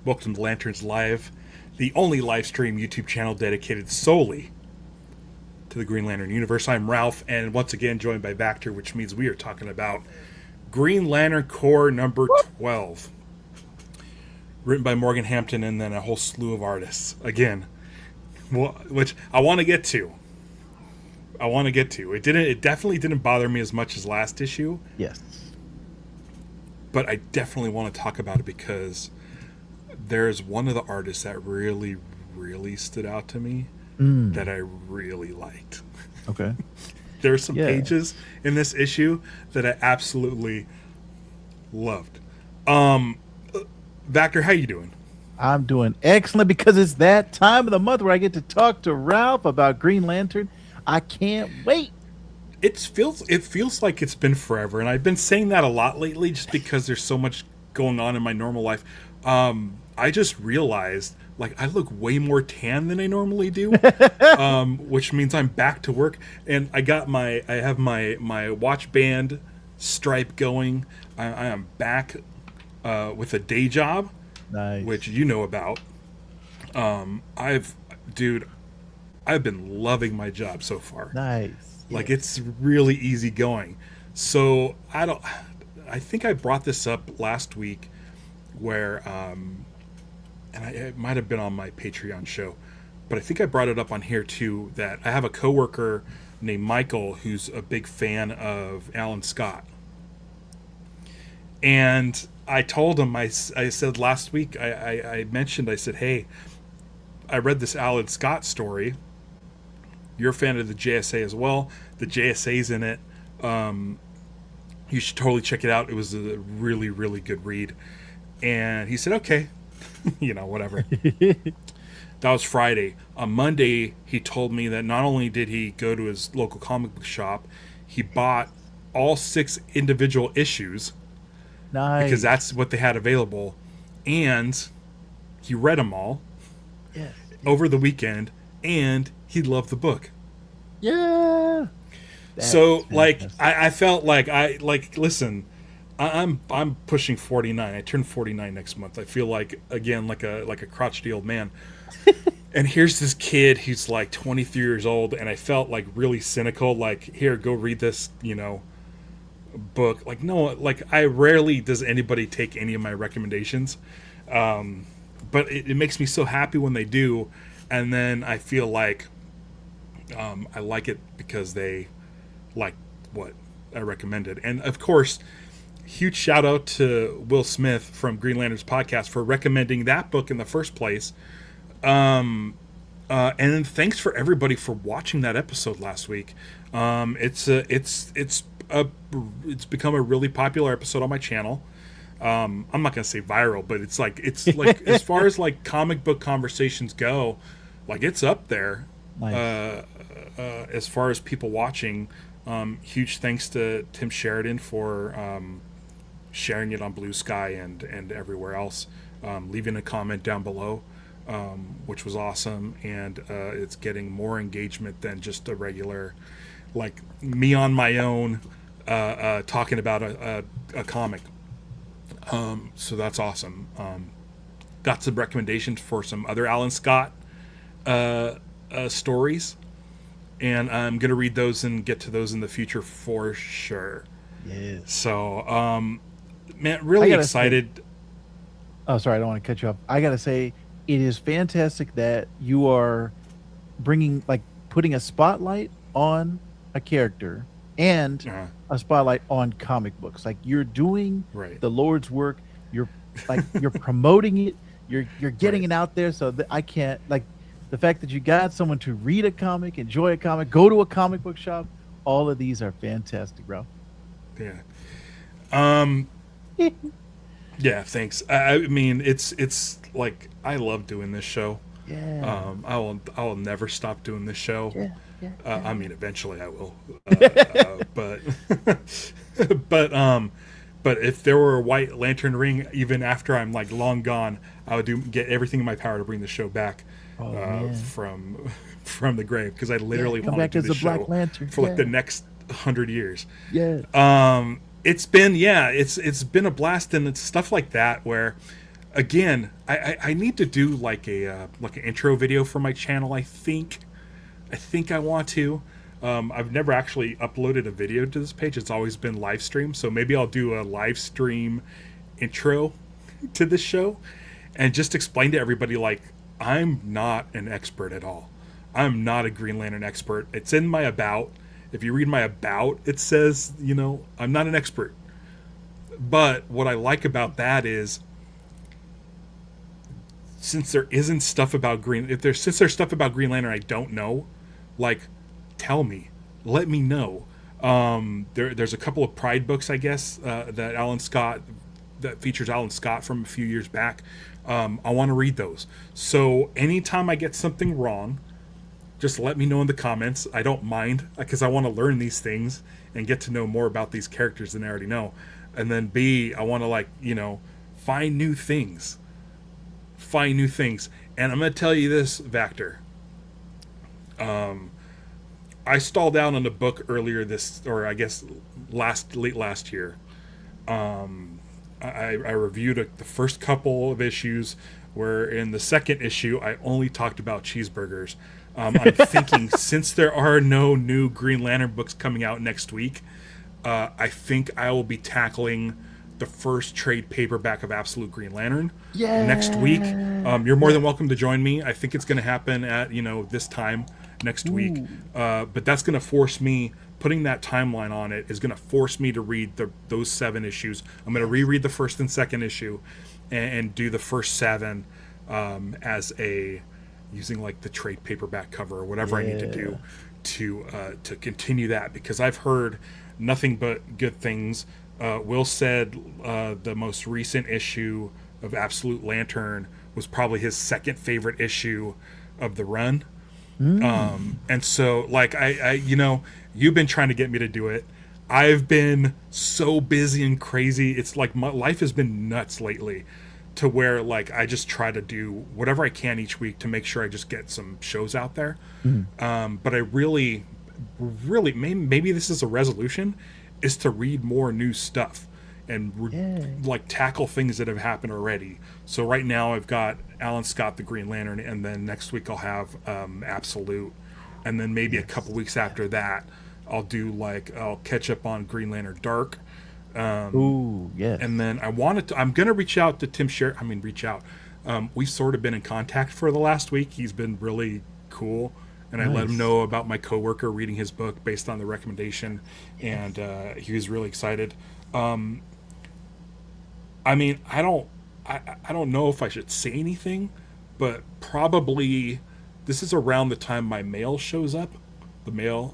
Welcome to Lanterns Live, the only live stream YouTube channel dedicated solely to the Green Lantern universe. I'm Ralph, and once again joined by Vactor, which means we are talking about Green Lantern Corps number 12. Written by Morgan Hampton and then a whole slew of artists. Again, which I want to get to. It definitely didn't bother me as much as last issue. Yes. But I definitely want to talk about it because there's one of the artists that really, really stood out to me that I really liked. Okay. There's some pages in this issue that I absolutely loved. Vactor, how you doing? I'm doing excellent because it's that time of the month where I get to talk to Ralph about Green Lantern. I can't wait. It feels like it's been forever, and I've been saying that a lot lately just because there's so much going on in my normal life. I just realized, like, I look way more tan than I normally do, which means I'm back to work, and I have my watch band stripe going. I am back with a day job, Nice. which you know about. I've been loving my job so far. Nice. Like, it's really easy going. So I think I brought this up last week where, it might have been on my Patreon show, but I think I brought it up on here too, that I have a coworker named Michael who's a big fan of Alan Scott. And I told him, I said last week, I said, hey, I read this Alan Scott story. You're a fan of the JSA as well. The JSA's in it. You should totally check it out. It was a really, really good read. And he said, okay, whatever. That was Friday. On Monday, he told me that not only did he go to his local comic book shop, he bought all 6 individual issues. Nice. Because that's what they had available. And he read them all over the weekend, and he loved the book. Yeah. So, like, I felt like listen, I'm pushing 49. I turn 49 next month. I feel like, again, like a crotchety old man. And here's this kid who's like 23 years old, and I felt like really cynical. Like, here, go read this, book. Like, no, like, I rarely does anybody take any of my recommendations. But it makes me so happy when they do. And then I feel like I like it because they like what I recommended. And of course, huge shout out to Will Smith from Green Lanterns Podcast for recommending that book in the first place. And then thanks for everybody for watching that episode last week. It's become a really popular episode on my channel. I'm not gonna say viral, but it's like as far as like comic book conversations go, like, it's up there. Nice. As far as people watching. Huge thanks to Tim Sheridan for sharing it on Blue Sky and everywhere else, leaving a comment down below, which was awesome, and it's getting more engagement than just a regular, like, me on my own talking about a comic. So that's awesome. Got some recommendations for some other Alan Scott stories, and I'm gonna read those and get to those in the future for sure. Yes. So man, really excited. Sorry, I don't want to cut you off. I gotta say, it is fantastic that you are putting a spotlight on a character and a spotlight on comic books. Like, you're doing the Lord's work. You're promoting it. You're getting it out there. So that I can't, like, the fact that you got someone to read a comic, enjoy a comic, go to a comic book shop. All of these are fantastic, bro. Yeah. Yeah. Thanks. I mean, it's like, I love doing this show. Yeah. I will never stop doing this show. Yeah. I mean, eventually I will. But if there were a white lantern ring, even after I'm like long gone, I would get everything in my power to bring the show back from the grave, because I literally want to do this show for like the next 100 years. Yeah. It's been a blast, and it's stuff like that where again, I need to do like an intro video for my channel. I think I want to. I've never actually uploaded a video to this page. It's always been live stream. So maybe I'll do a live stream intro to this show and just explain to everybody, like, I'm not an expert at all. I'm not a Green Lantern expert. It's in my about. If you read my about, it says, I'm not an expert. But what I like about that is, since there isn't stuff about since there's stuff about Green Lantern I don't know, like, tell me, let me know. There's a couple of Pride books, I guess, that features Alan Scott from a few years back. I want to read those. So anytime I get something wrong, just let me know in the comments. I don't mind, because I want to learn these things and get to know more about these characters than I already know. And then B, I want to, find new things. And I'm going to tell you this, Vactor. I stalled out on a book earlier late last year. I reviewed the first couple of issues, where in the second issue I only talked about cheeseburgers. I'm thinking, since there are no new Green Lantern books coming out next week, I think I will be tackling the first trade paperback of Absolute Green Lantern next week. You're more than welcome to join me. I think it's going to happen at this time next week. But that's going to force me. Putting that timeline on it is going to force me to read those 7 issues. I'm going to reread the first and second issue, and do the first 7 as using like the trade paperback cover or whatever I need to do to continue that, because I've heard nothing but good things. Will said the most recent issue of Absolute Lantern was probably his second favorite issue of the run. And so, like, I you've been trying to get me to do it. I've been so busy and crazy. It's like my life has been nuts lately, to where, like, I just try to do whatever I can each week to make sure I just get some shows out there. But I really, maybe this is a resolution, is to read more new stuff and like tackle things that have happened already. So right now I've got Alan Scott, the Green Lantern, and then next week I'll have Absolute, and then maybe a couple weeks after that I'll catch up on Green Lantern Dark. And then I'm gonna reach out to Tim Sheridan. We've sort of been in contact for the last week. He's been really cool, and I let him know about my coworker reading his book based on the recommendation, and he was really excited. I don't know if I should say anything, but probably this is around the time my mail shows up. The mail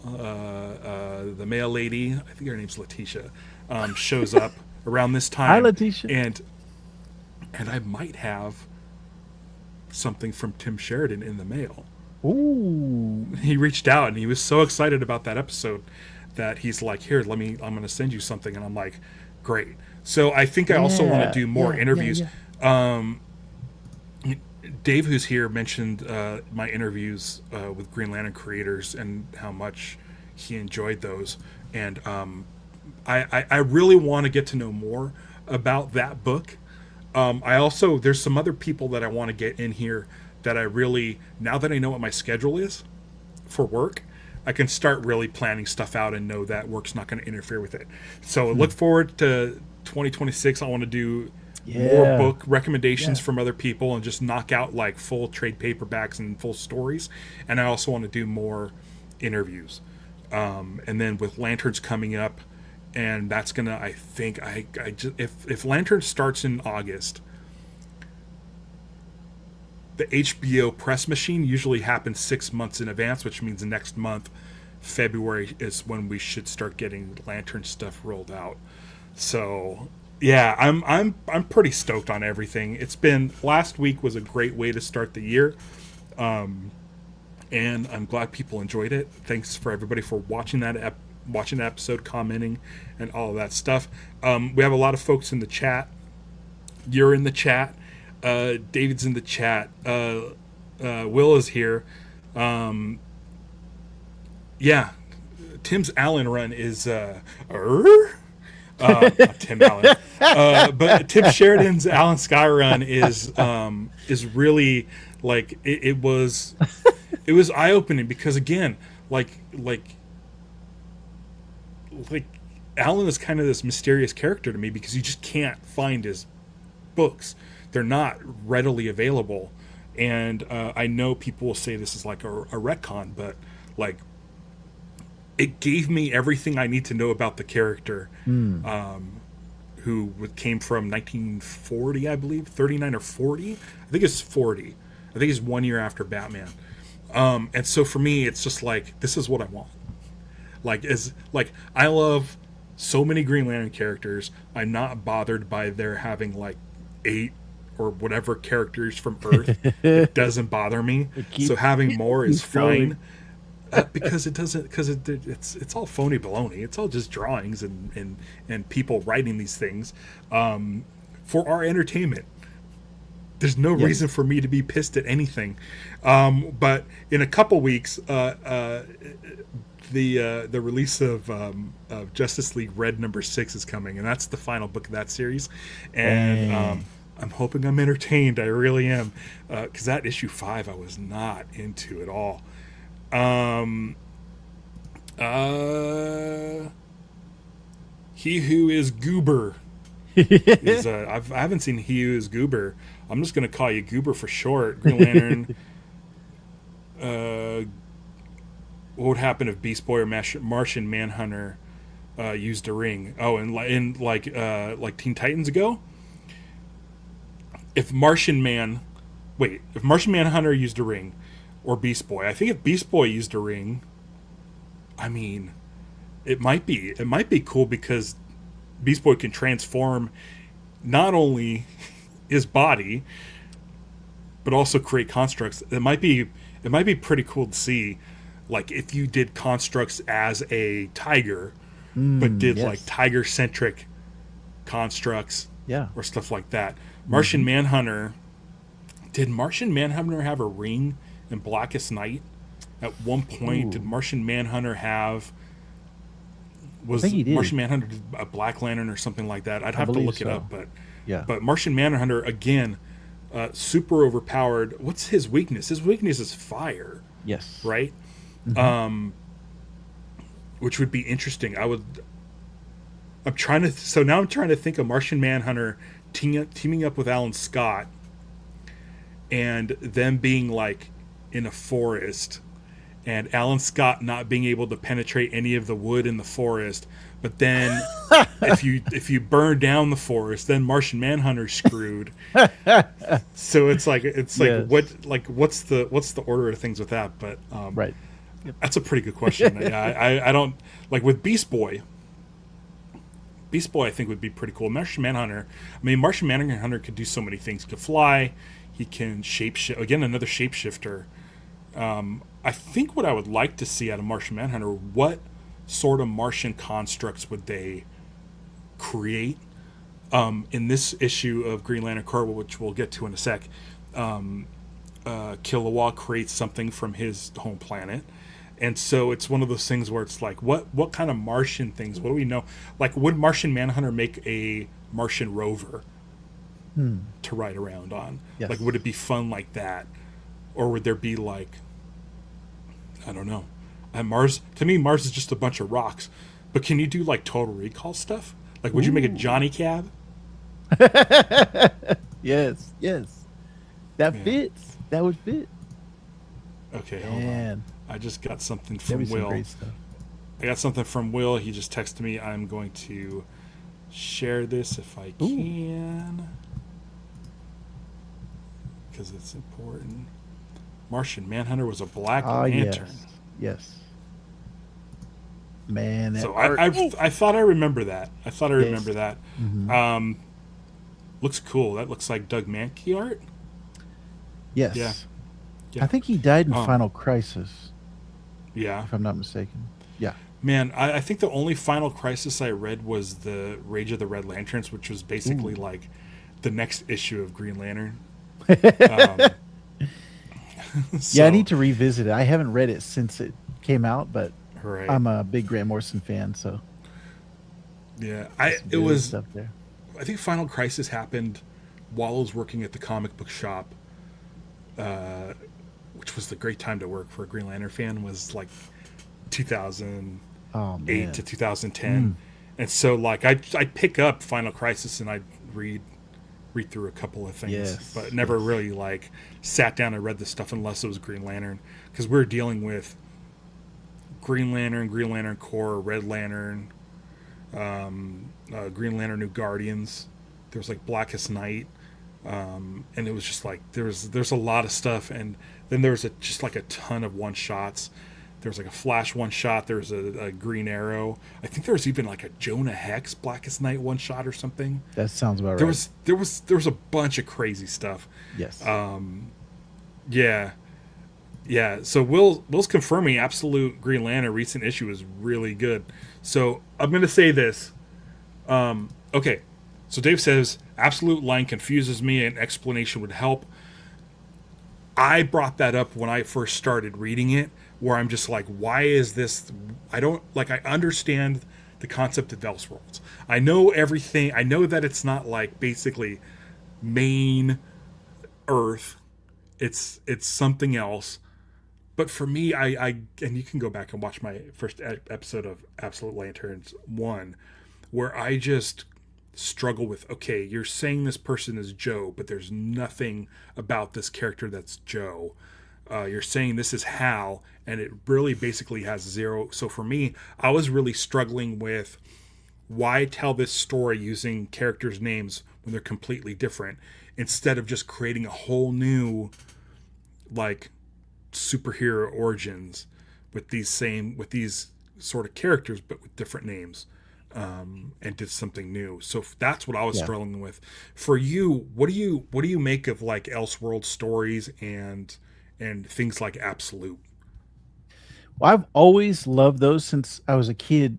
lady, I think her name's Letitia, shows up around this time. Hi, Letitia. And I might have something from Tim Sheridan in the mail. Ooh. He reached out and he was so excited about that episode that he's like, here, I'm going to send you something. And I'm like, great. So I think I also want to do more interviews. Dave, who's here, mentioned my interviews with Green Lantern creators and how much he enjoyed those. And I really want to get to know more about that book. There's some other people that I want to get in here that I really, now that I know what my schedule is for work, I can start really planning stuff out and know that work's not going to interfere with it. So look forward to 2026. I want to do more book recommendations from other people and just knock out like full trade paperbacks and full stories. And I also want to do more interviews. And then with Lanterns coming up, and that's gonna, I think, if Lantern starts in August, the HBO press machine usually happens 6 months in advance, which means next month, February, is when we should start getting Lantern stuff rolled out. So yeah, I'm pretty stoked on everything. Last week was a great way to start the year, and I'm glad people enjoyed it. Thanks for everybody for watching that episode, commenting, and all of that stuff. We have a lot of folks in the chat. You're in the chat. David's in the chat. Will is here. Tim's Allen run is Tim Allen. But Tim Sheridan's Alan Sky run is really like it was eye opening because again like Alan is kind of this mysterious character to me because you just can't find his books. They're not readily available, and I know people will say this is like a retcon, but like it gave me everything I need to know about the character, who came from 1940, I believe, 39 or 40. I think it's 40. I think it's 1 year after Batman. And so for me, it's just like, this is what I want. I love so many Green Lantern characters. I'm not bothered by their having like 8 or whatever characters from Earth. It doesn't bother me. So having more is fine. Because it's all phony baloney. It's all just drawings and people writing these things for our entertainment. There's no reason for me to be pissed at anything. But in a couple weeks, the release of Justice League Red #6 is coming, and that's the final book of that series. And I'm hoping I'm entertained. I really am, because that issue 5 I was not into at all. He Who Is Goober is I haven't seen He Who Is Goober. I'm just gonna call you Goober for short. Green Lantern. What would happen if Beast Boy or Martian Manhunter used a ring? Oh, and like Teen Titans ago, if Martian Manhunter used a ring, or Beast Boy. I think if Beast Boy used a ring, I mean, it might be cool because Beast Boy can transform not only his body, but also create constructs. It might be pretty cool to see, like if you did constructs as a tiger, but did like tiger-centric constructs, or stuff like that. Martian Manhunter. Did Martian Manhunter have a ring in Blackest Night? At one point, did Martian Manhunter have? Martian Manhunter a Black Lantern or something like that? I'd have to look it up, but Martian Manhunter again, super overpowered. What's his weakness? His weakness is fire. Yes. Right. Which would be interesting. I'm trying to think of Martian Manhunter teaming up with Alan Scott, and them being like in a forest, and Alan Scott not being able to penetrate any of the wood in the forest, but then if you burn down the forest, then Martian Manhunter's screwed. So it's like what's the order of things with that? But right, that's a pretty good question. I don't like with Beast Boy. Beast Boy I think would be pretty cool. Martian Manhunter could do so many things. He could fly. He can shapeshift. Again, another shapeshifter. I think what I would like to see out of Martian Manhunter, what sort of Martian constructs would they create? In this issue of Green Lantern Corps, which we'll get to in a sec, Kilowog creates something from his home planet. And so it's one of those things where it's like, what kind of Martian things? What do we know? Like, would Martian Manhunter make a Martian rover to ride around on? Yes. Like, would it be fun like that? Or would there be like, I don't know. Mars is just a bunch of rocks. But can you do like Total Recall stuff? Like, would you make a Johnny Cab? Yes. That fits. That would fit. Okay, hold on. I just got something from That'd be Will. some great stuff. I got something from Will. He just texted me. I'm going to share this if I can, because it's important. Martian Manhunter was a Black Lantern. Yes. Man, so I thought I remember that. Mm-hmm. Looks cool. That looks like Doug Mankey art. Yes. Yeah. I think he died in Final Crisis. Yeah. If I'm not mistaken. Yeah. Man, I think the only Final Crisis I read was the Rage of the Red Lanterns, which was basically like the next issue of Green Lantern. Yeah, I need to revisit it. I haven't read it since it came out, but right. I'm a big Grant Morrison fan, so. Yeah, Some good stuff there. I think Final Crisis happened while I was working at the comic book shop, which was the great time to work for a Green Lantern fan. Was like 2008 Oh to man. 2010, Mm, and so like I'd pick up Final Crisis and I'd read through a couple of things, but yes. never Yes. really like sat down and read the stuff unless it was Green Lantern, because we were dealing with Green Lantern, Green Lantern Corps, Red Lantern, Green Lantern New Guardians. There was like Blackest Night, and it was just like there's a lot of stuff, and then there's just like a ton of one shots. There's like a Flash one shot. There's a Green Arrow. I think there was even like a Jonah Hex Blackest Night one shot or something. That sounds about There right. was there was there was a bunch of crazy stuff. Yes. Yeah, yeah. So Will's confirming Absolute Green Lantern recent issue is really good. So I'm gonna say this. Okay, so Dave says Absolute line confuses me. An explanation would help. I brought that up when I first started reading it, where I'm just like, why is this? I don't like. I understand the concept of Elseworlds. I know everything. I know that it's not like basically main Earth. It's something else. But for me, I and you can go back and watch my first episode of Absolute Lanterns 1, where I just struggle with, okay, you're saying this person is Joe, but there's nothing about this character that's Joe. You're saying this is Hal, and it really basically has zero. So for me, I was really struggling with why tell this story using characters' names when they're completely different, instead of just creating a whole new like superhero origins with these sort of characters but with different names, and did something new. So that's what I was Yeah. struggling with. For you, what do you make of like Elseworld stories and things like Absolute? Well, I've always loved those since I was a kid.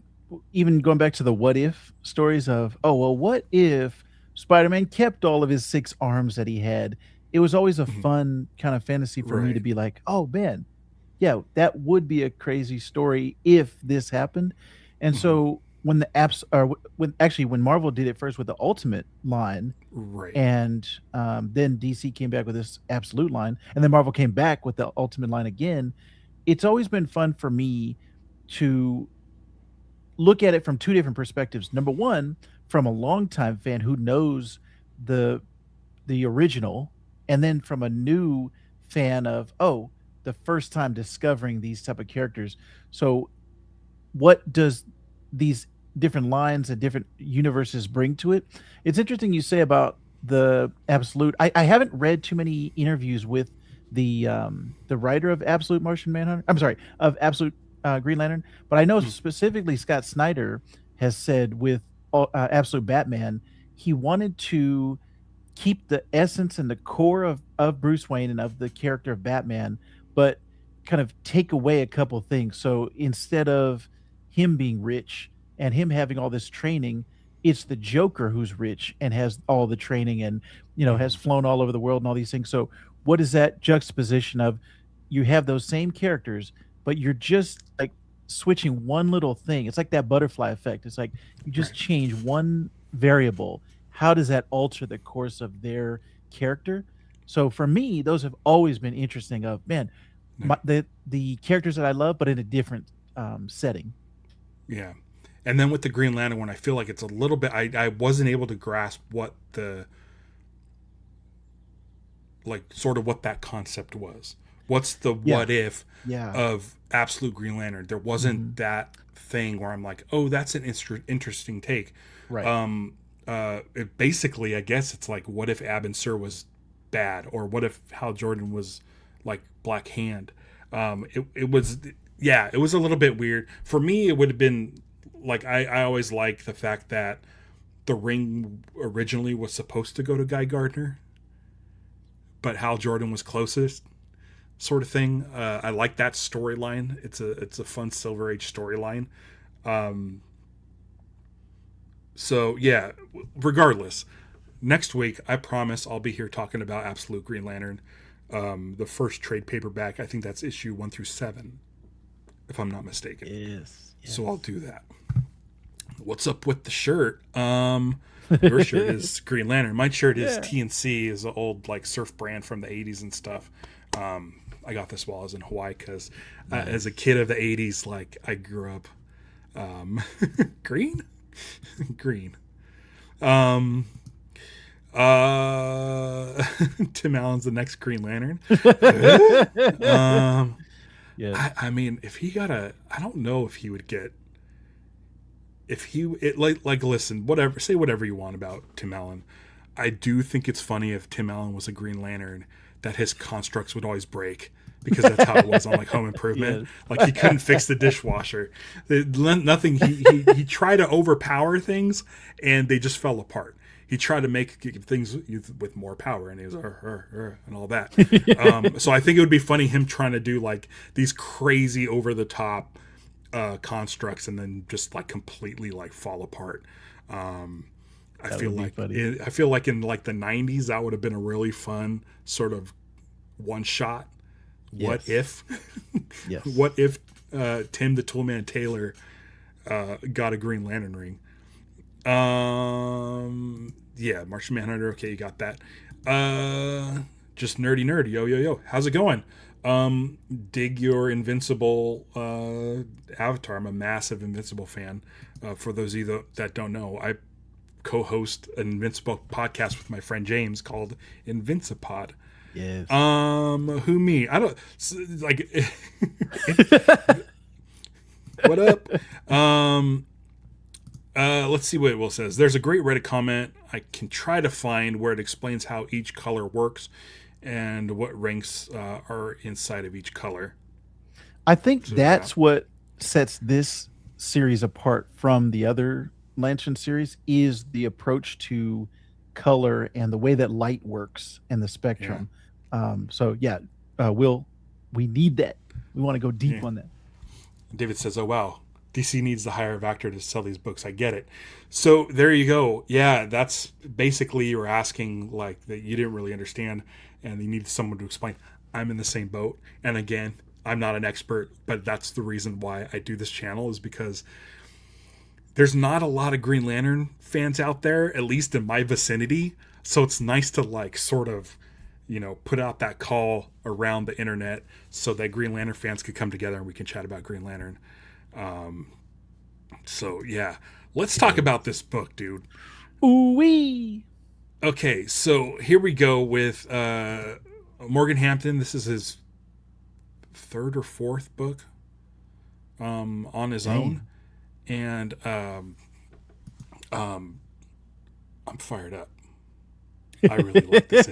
Even going back to the what if stories of, oh, well, what if Spider Man kept all of his 6 arms that he had? It was always a Mhm. fun kind of fantasy for me to Right. be like, oh, man, yeah, that would be a crazy story if this happened. And Hmm. so when the apps are, when Marvel did it first with the Ultimate line, Right. and then DC came back with this Absolute line, and then Marvel came back with the Ultimate line again. It's always been fun for me to look at it from 2 different perspectives. Number 1, from a longtime fan who knows the original, and then from a new fan of, oh, the first time discovering these type of characters. So what does these different lines and different universes bring to it? It's interesting you say about the Absolute. I haven't read too many interviews with the writer of Absolute Martian Manhunter. I'm sorry, of Absolute Green Lantern, but I know Mm. specifically Scott Snyder has said with Absolute Batman, he wanted to keep the essence and the core of Bruce Wayne and of the character of Batman, but kind of take away a couple things. So instead of him being rich and him having all this training, it's the Joker who's rich and has all the training and has Mhm. flown all over the world and all these things. So what is that juxtaposition of you have those same characters, but you're just like switching one little thing. It's like that butterfly effect. It's like you just Right. change one variable. How does that alter the course of their character? So for me, those have always been interesting. Of man, Yeah. the characters that I love, but in a different setting. Yeah. And then with the Green Lantern one, I feel like it's a little bit. I wasn't able to grasp what the like sort of what that concept was. What's the Yeah, what if yeah, of Absolute Green Lantern? There wasn't hmm, that thing where I'm like, oh, that's an interesting take. right. Basically, I guess it's like, what if Ab and Sur was bad, or what if Hal Jordan was like Black Hand? It was, yeah, it was a little bit weird for me. It would have been like I always like the fact that the ring originally was supposed to go to Guy Gardner, but Hal Jordan was closest, sort of thing. I like that storyline. It's a fun Silver Age storyline. Um, so yeah, regardless, next week I promise I'll be here talking about Absolute Green Lantern, the first trade paperback. I think that's issue 1 through 7, if I'm not mistaken. Yes, So I'll yes. do that. what's up with the shirt? Your shirt is Green Lantern. My shirt is TNC, is an old like surf brand from the 80s and stuff. I got this while I was in Hawaii because as a kid of the 80s, like I grew up green. Tim Allen's the next Green Lantern. Yeah. I mean, if he got I don't know if he would get, like listen, whatever, say whatever you want about Tim Allen. I do think it's funny if Tim Allen was a Green Lantern that his constructs would always break, because that's how it was on like Home Improvement. Yes. Like he couldn't fix the dishwasher. Nothing. He tried to overpower things and they just fell apart. He tried to make things with more power, and he was and all that. So I think it would be funny him trying to do like these crazy over the top constructs and then just like completely like fall apart. I feel like in like the 90s that would have been a really fun sort of one shot. Yes. What if? Yes. What if Tim the Toolman Taylor got a Green Lantern ring? Yeah, Martian Manhunter. Okay, you got that. Just nerdy nerd. Yo. How's it going? Dig your Invincible avatar. I'm a massive Invincible fan. For those of you that don't know, I co-host an Invincible podcast with my friend James called Invincipod. Yes. Who me? I don't like. What up? Let's see what Will says. There's a great Reddit comment. I can try to find where it explains how each color works and what ranks are inside of each color. I think that's what sets this series apart from the other Lantern series, is the approach to color and the way that light works and the spectrum. Will, we need that. We want to go deep on that. David says, oh, wow. DC needs to hire Vactor to sell these books. I get it. So there you go. Yeah, that's basically you're asking like that you didn't really understand and you need someone to explain. I'm in the same boat. And again, I'm not an expert, but that's the reason why I do this channel, is because there's not a lot of Green Lantern fans out there, at least in my vicinity. So it's nice to like sort of, put out that call around the internet so that Green Lantern fans could come together and we can chat about Green Lantern. So yeah, let's talk about this book, dude. Ooh-wee. Okay, so here we go with Morgan Hampton. This is his third or fourth book on his own, and I'm fired up. I really like this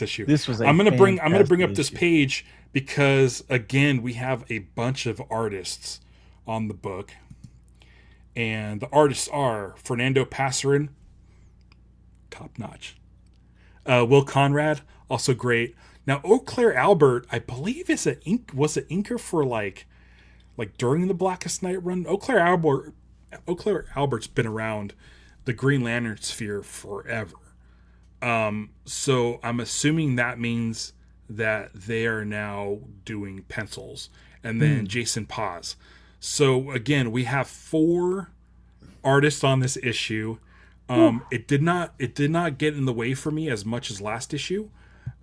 issue. This was. I'm gonna bring up this page because again we have a bunch of artists on the book, and the artists are Fernando Pasarin, top notch. Will Conrad, also great. Now Eau Claire Albert, I believe was an inker for like during the Blackest Night run. Eau Claire Albert's been around the Green Lantern sphere forever. So I'm assuming that means that they are now doing pencils, and then Jason Paz. So again, we have 4 artists on this issue. It did not get in the way for me as much as last issue.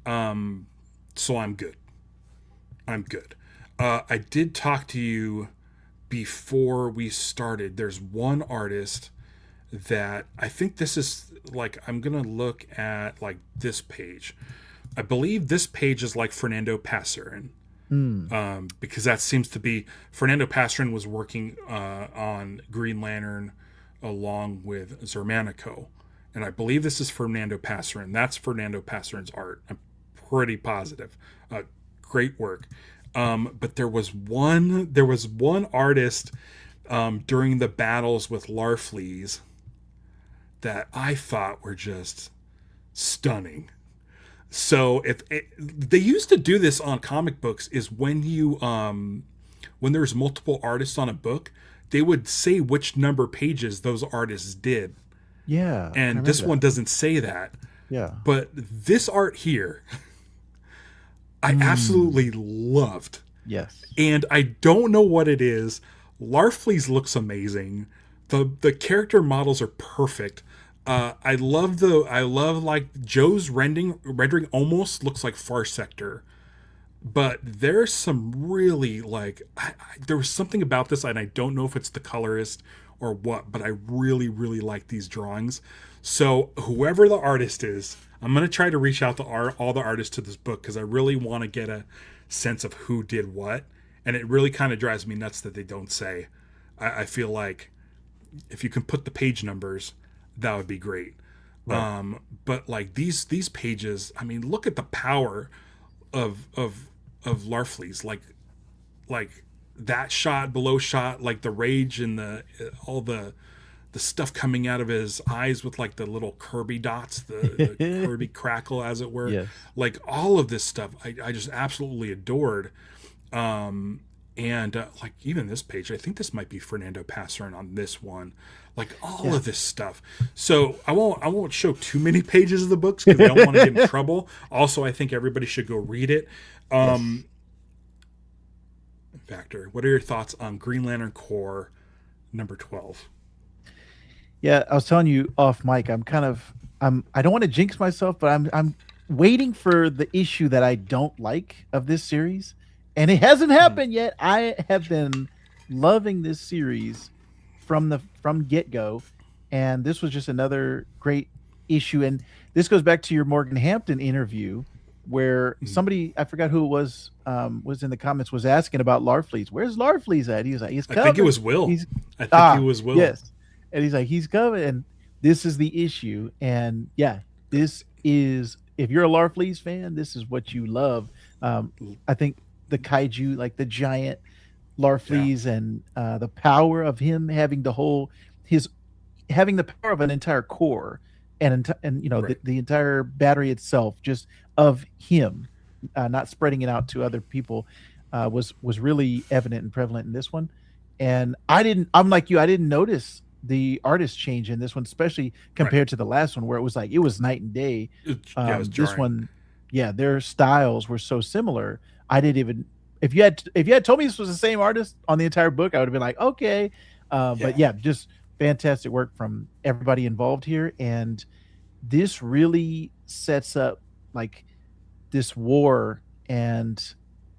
So I'm good. I did talk to you before we started. There's one artist that I think this is like, I'm going to look at like this page. I believe this page is like Fernando Pasarin. Because that seems to be Fernando Pasarin was working on Green Lantern along with Zermanico. And I believe this is Fernando Pasarin. That's Fernando Pasarin's art. I'm pretty positive. Great work. But there was one artist during the battles with Larfleeze that I thought were just stunning. So they used to do this on comic books, is when you when there's multiple artists on a book, they would say which number pages those artists did. Yeah. And this one doesn't say that. Yeah. But this art here, I absolutely loved. Yes. And I don't know what it is, Larfleeze looks amazing. The character models are perfect. I love like Joe's rendering almost looks like Far Sector, but there's some really like there was something about this, and I don't know if it's the colorist or what, but I really really like these drawings. So whoever the artist is, I'm gonna try to reach out to all the artists to this book because I really want to get a sense of who did what, and it really kind of drives me nuts that they don't say. I feel like if you can put the page numbers, that would be great. Right. But like these pages, I mean, look at the power of Larfleeze, like that shot, below shot, like the rage and the all the stuff coming out of his eyes with like the little Kirby dots, the Kirby crackle, as it were. Yes. Like all of this stuff, I just absolutely adored. And like even this page, I think this might be Fernando Pasarin on this one. Like all of this stuff. So I won't show too many pages of the books because I don't want to get in trouble. Also, I think everybody should go read it. Vactor, what are your thoughts on Green Lantern Corps number 12? Yeah, I was telling you off mic. I don't want to jinx myself, but I'm waiting for the issue that I don't like of this series, and it hasn't happened yet. I have been loving this series from get go, and this was just another great issue. And this goes back to your Morgan Hampton interview, where somebody, I forgot who it was in the comments, was asking about Larfleeze. Where's Larfleeze at? He was like, he's coming. I think it was Will. I think it was Will. Yes. And he's like, he's coming. And this is the issue. And yeah, this is, if you're a Larfleeze fan, this is what you love. I think the kaiju, like the giant Larfleeze, and the power of him having having the power of an entire core, and you know, Right. the entire battery itself, just of him, not spreading it out to other people, was really evident and prevalent in this one. And I'm like you, I didn't notice the artist change in this one, especially compared to the last one, where it was night and day. It was This jarring. one, yeah, their styles were so similar. I didn't even, if you had told me this was the same artist on the entire book, I would have been like, okay. But yeah, just fantastic work from everybody involved here. And this really sets up like this war and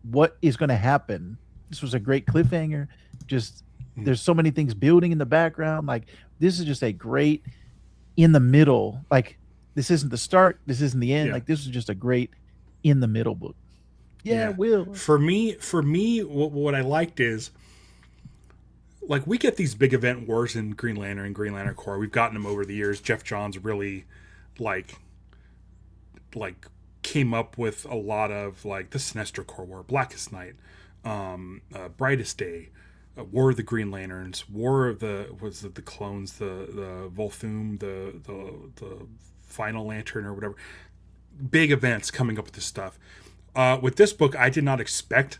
what is going to happen. This was a great cliffhanger. Just there's so many things building in the background. Like this is just a great in the middle. Like this isn't the start, this isn't the end. Yeah. Like this is just a great in the middle book. Yeah, Will. For me, what I liked is like we get these big event wars in Green Lantern and Green Lantern Corps. We've gotten them over the years. Jeff Johns really like came up with a lot of like the Sinestro Corps War, Blackest Night, Brightest Day, War of the Green Lanterns, War of the clones, the Volthoom, the Final Lantern or whatever. Big events coming up with this stuff. With this book, I did not expect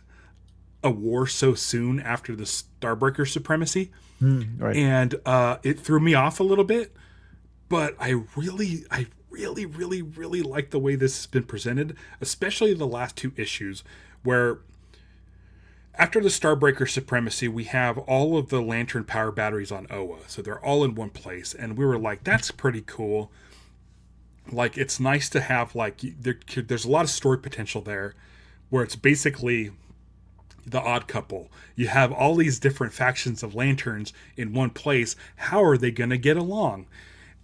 a war so soon after the Starbreaker supremacy, Right. and it threw me off a little bit. But I really like the way this has been presented, especially the last two issues, where after the Starbreaker supremacy, we have all of the Lantern power batteries on Oa, so they're all in one place, and we were like, that's pretty cool. Like, it's nice to have, like, there's a lot of story potential there, where it's basically the Odd Couple. You have all these different factions of Lanterns in one place. How are they going to get along?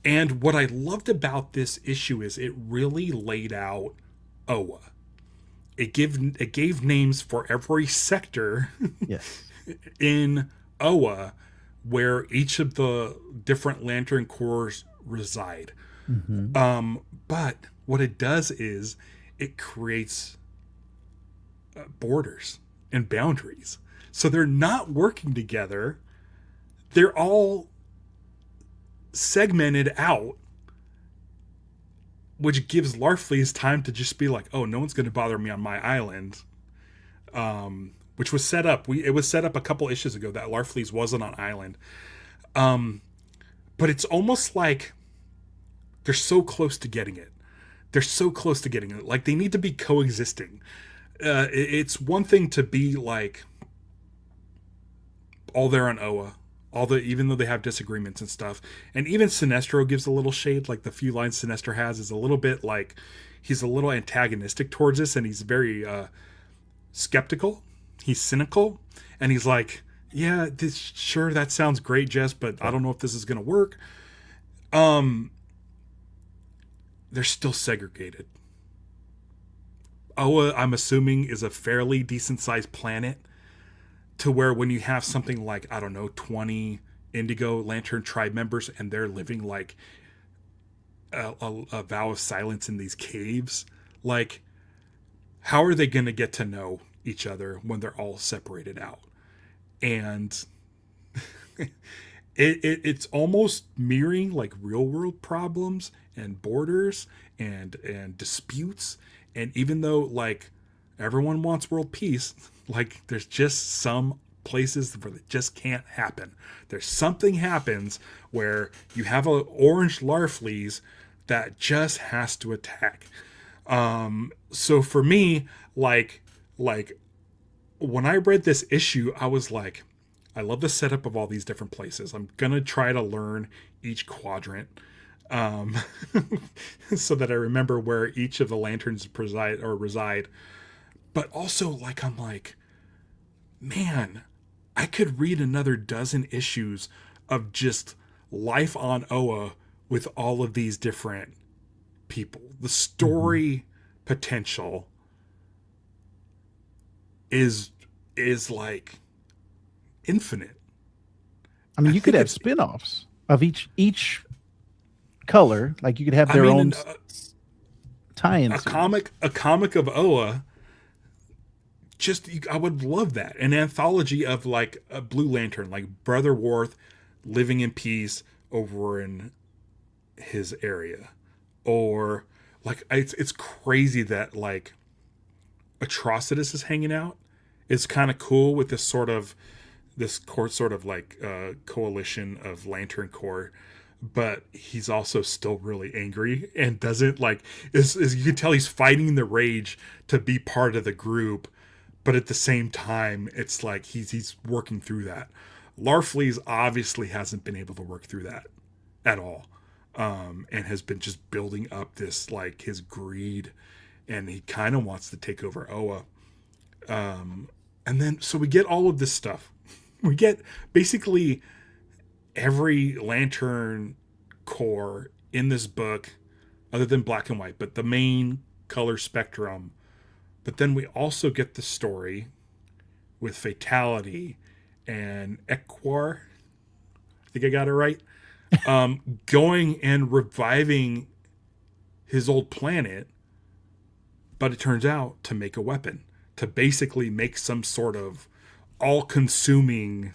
And what I loved about this issue is it really laid out Oa. It gave names for every sector Yes. in Oa where each of the different Lantern Corps reside. But what it does is it creates borders and boundaries. So they're not working together. They're all segmented out, which gives Larfleeze time to just be like, oh, no one's going to bother me on my island. Which was set up. It was set up a couple issues ago that Larfleeze wasn't on island. But it's almost like they're so close to getting it. They're so close to getting it. Like they need to be coexisting. It's one thing to be like all there on Oa. Even though they have disagreements and stuff, and even Sinestro gives a little shade. Like the few lines Sinestro has is a little bit like he's a little antagonistic towards this, and he's very skeptical. He's cynical, and he's like, "Yeah, sure that sounds great, Jess, but I don't know if this is gonna work." They're still segregated. Oa, I'm assuming, is a fairly decent sized planet, to where when you have something like, I don't know, 20 Indigo Lantern tribe members and they're living like a vow of silence in these caves, like, how are they going to get to know each other when they're all separated out? And it's almost mirroring like real world problems and borders and disputes. And even though like everyone wants world peace, like there's just some places where it just can't happen. There's something happens where you have a orange larfleeze that just has to attack. So for me, like when I read this issue, I was like, I love the setup of all these different places. I'm gonna try to learn each quadrant, so that I remember where each of the lanterns reside. But also, like, I'm like, man, I could read another dozen issues of just life on Oa with all of these different people. The story potential is like infinite. I mean, you could have spin-offs of each color. Like you could have their own tie-ins. A comic of Oa. I would love that. An anthology of like a Blue Lantern, like Brother Worth living in peace over in his area. Or like it's crazy that like Atrocitus is hanging out. It's kind of cool with this coalition of Lantern Corps, but he's also still really angry and doesn't like is you can tell he's fighting the rage to be part of the group, but at the same time it's like he's working through that. Larfleeze obviously hasn't been able to work through that at all, and has been just building up this like his greed, and he kind of wants to take over Oa. And then so we get all of this stuff. We get basically every Lantern Corps in this book, other than Black and White, but the main color spectrum. But then we also get the story with Fatality and Enquar. I think I got it right. Going and reviving his old planet, but it turns out to make a weapon, to basically make some sort of all-consuming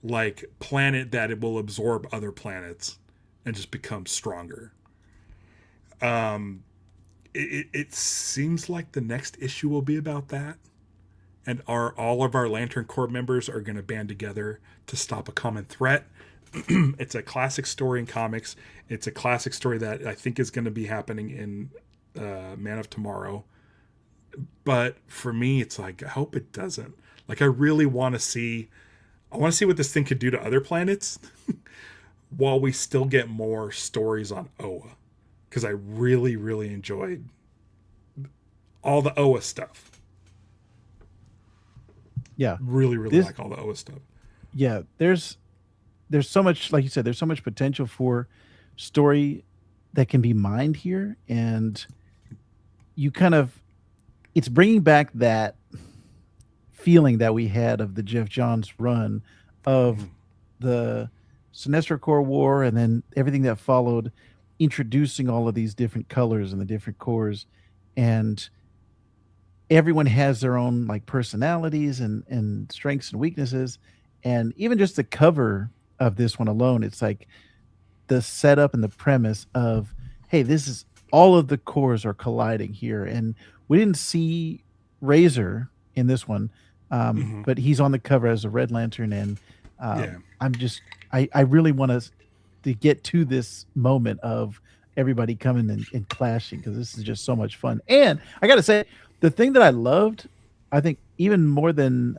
like planet that it will absorb other planets and just become stronger. It seems like the next issue will be about that, and all of our Lantern Corps members are going to band together to stop a common threat. It's a classic story in comics. It's a classic story that I think is going to be happening in Man of Tomorrow. But for me, it's like, I hope it doesn't. Like, I really want to see what this thing could do to other planets while we still get more stories on Oa. Because I really, really enjoyed all the Oa stuff. Yeah. Really, really like all the Oa stuff. Yeah. There's so much, like you said, there's so much potential for story that can be mined here. And you kind of, it's bringing back that feeling that we had of the Jeff Johns run of the Sinestro Corps War, and then everything that followed, introducing all of these different colors and the different cores, and everyone has their own like personalities and strengths and weaknesses. And even just the cover of this one alone, it's like the setup and the premise of, hey, this is all of the cores are colliding here. And we didn't see Razor in this one, but he's on the cover as a Red Lantern. And I really want us to get to this moment of everybody coming and clashing, because this is just so much fun. And I got to say, the thing that I loved, I think even more than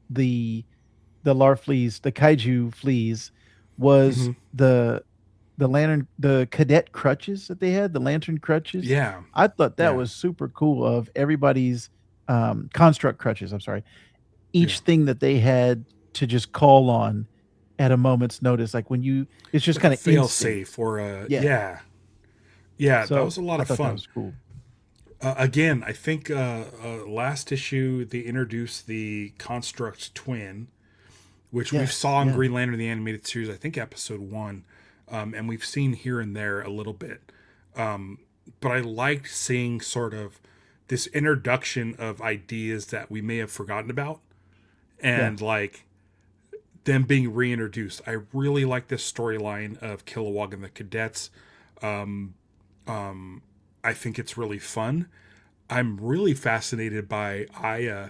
the the Larfleeze, the kaiju fleas, was Mm-hmm. the cadet crutches that they had, the lantern crutches. Yeah. I thought that Yeah. was super cool. Of everybody's construct crutches. I'm sorry, Yeah. each thing that they had to just call on at a moment's notice, like when you, it's just Like a kind of fail instinct. safe or a Yeah. yeah. Yeah, that So was a lot I of thought that fun. was cool. Again, I think last issue they introduced the Construct twin, which we've Yes. saw in Yeah. Green Lantern the animated series. I think episode 1, and we've seen here and there a little bit. But I liked seeing sort of this introduction of ideas that we may have forgotten about, Yeah. and like them being reintroduced. I really like this storyline of Kilowog and the cadets. Um, I think it's really fun. I'm really fascinated by Aya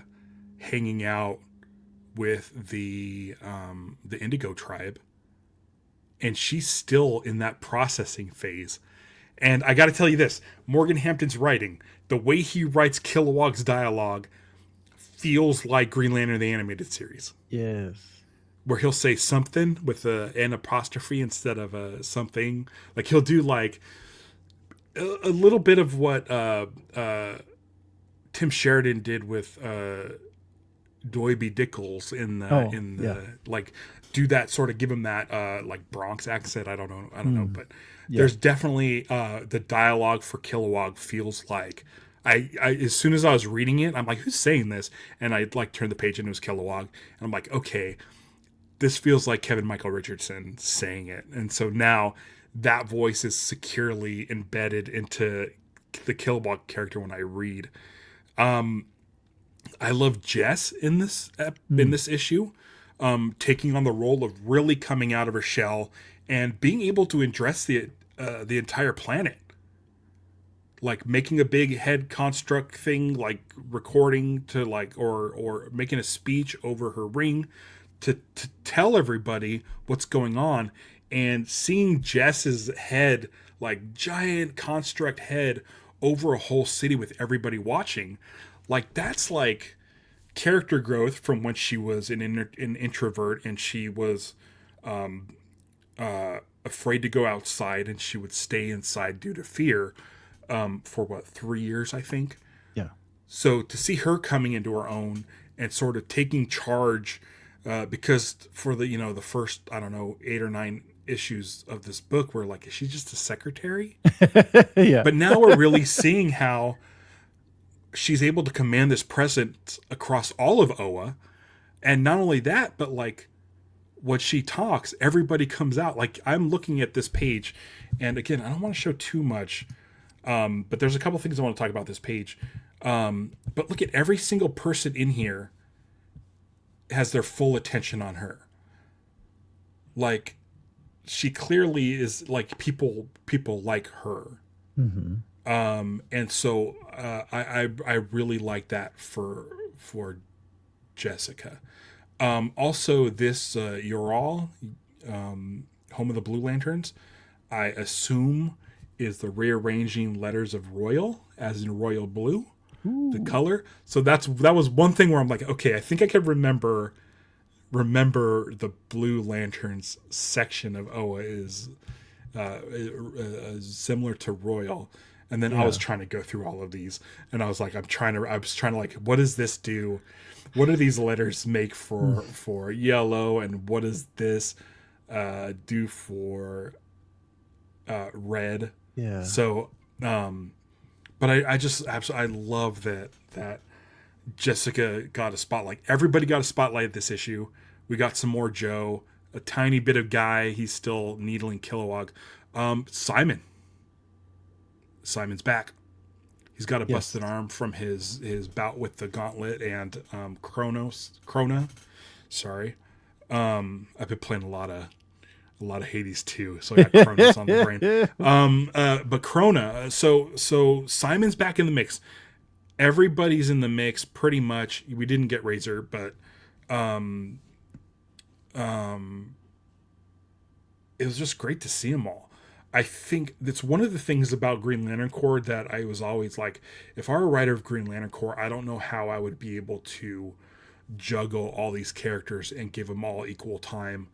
hanging out with the Indigo tribe, and she's still in that processing phase. And I got to tell you this: Morgan Hampton's writing, the way he writes Kilowog's dialogue, feels like Green Lantern the animated series, Yes. where he'll say something with an apostrophe instead of a something. Like he'll do like a little bit of what Tim Sheridan did with Doiby Dickles Oh, in yeah. the like do that sort of give him that like Bronx accent. I don't know, Mm, but yeah. there's definitely the dialogue for Kilowog feels like I as soon as I was reading it, I'm like, who's saying this? And I like turned the page and it was Kilowog, and I'm like, okay, this feels like Kevin Michael Richardson saying it, and so now that voice is securely embedded into the Kilowog character when I read. I love Jess in Mm, this issue, taking on the role of really coming out of her shell and being able to address the entire planet, like making a big head construct thing, like recording to like or making a speech over her ring to tell everybody what's going on, and seeing Jess's head, like giant construct head over a whole city with everybody watching, like that's like character growth from when she was an introvert and she was afraid to go outside and she would stay inside due to fear, for what, 3 years I think. yeah. So to see her coming into her own and sort of taking charge, because for the the first, I don't know, 8 or 9 issues of this book, we're like, is she just a secretary? Yeah. But now we're really seeing how she's able to command this presence across all of Oa, and not only that, but like when she talks, everybody comes out. Like I'm looking at this page, and again, I don't want to show too much, but there's a couple things I want to talk about this page. But look at every single person in here has their full attention on her. Like she clearly is like people like her. Hmm. And so I really like that for Jessica. Also, this Ural, Home of the Blue Lanterns, I assume is the rearranging letters of Royal, as in Royal Blue, the Ooh. color. So that was one thing where I'm like, okay, I think I can remember the Blue Lanterns section of Oa is similar to Royal. And then I was Yeah. trying to go through all of these, and I was like, I was trying to like, what does this do? What do these letters make for yellow, and what does this do for red? Yeah. So, but I just absolutely I love that Jessica got a spotlight. Everybody got a spotlight at this issue. We got some more Joe, a tiny bit of Guy. He's still needling Kilowog. Simon's back. He's got a Yes. busted arm from his bout with the gauntlet and Krona. Sorry. I've been playing a lot of Hades too, so I got Kronos on the brain. But Krona. So Simon's back in the mix. Everybody's in the mix pretty much. We didn't get Razor, but it was just great to see them all. I think that's one of the things about Green Lantern Corps that I was always like, if I were a writer of Green Lantern Corps, I don't know how I would be able to juggle all these characters and give them all equal time,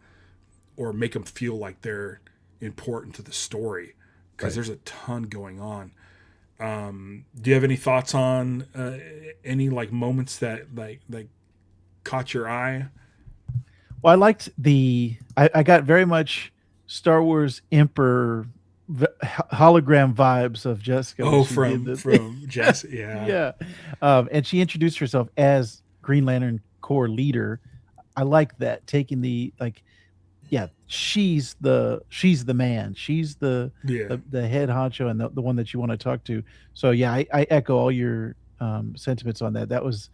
or make them feel like they're important to the story, because there's a ton going on. Do you have any thoughts on any like moments that like caught your eye? Well, I liked I got very much Star Wars Emperor hologram vibes of Jessica. Oh, from Jess, yeah, yeah. And she introduced herself as Green Lantern Corps leader. I like that, taking the like, yeah, she's the man. She's the head honcho and the one that you want to talk to. So yeah, I echo all your sentiments on that. It was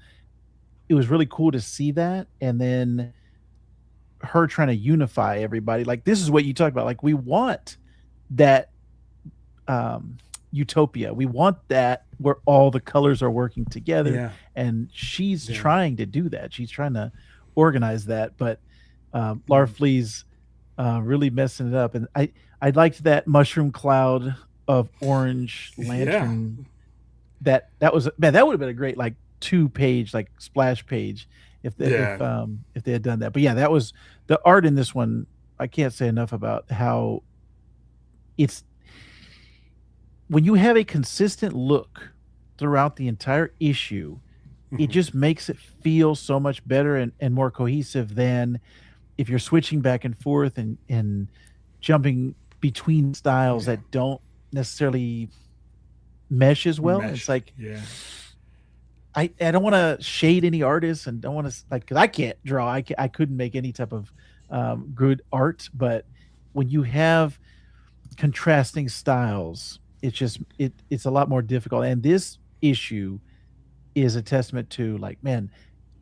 really cool to see that, and then her trying to unify everybody. Like, this is what you talked about. Like, we want that utopia. We want that where all the colors are working together. Yeah. And she's trying to do that. She's trying to organize that. But Larflee's really messing it up. And I liked that mushroom cloud of orange lantern. That was, man, that would have been a great like 2-page like splash page if they had done that. But yeah, that was the art in this one. I can't say enough about how it's, when you have a consistent look throughout the entire issue, it just makes it feel so much better and more cohesive than if you're switching back and forth and jumping between styles that don't necessarily mesh as well. It's like, I don't want to shade any artists, and don't want to, like, because I can't draw. I couldn't make any type of good art. But when you have contrasting styles, it's just it's a lot more difficult. And this issue is a testament to, like, man,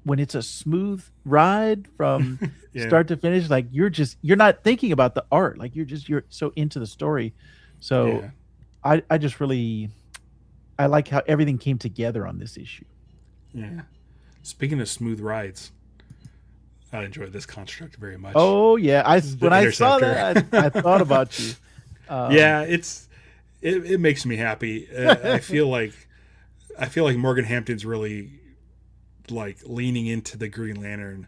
when it's a smooth ride from start to finish, like you're not thinking about the art, like you're so into the story. So I just really, I like how everything came together on this issue. Yeah. Speaking of smooth rides, I enjoyed this construct very much. Oh yeah, when I saw that, I thought about you. It makes me happy. I feel like Morgan Hampton's really like leaning into the Green Lantern,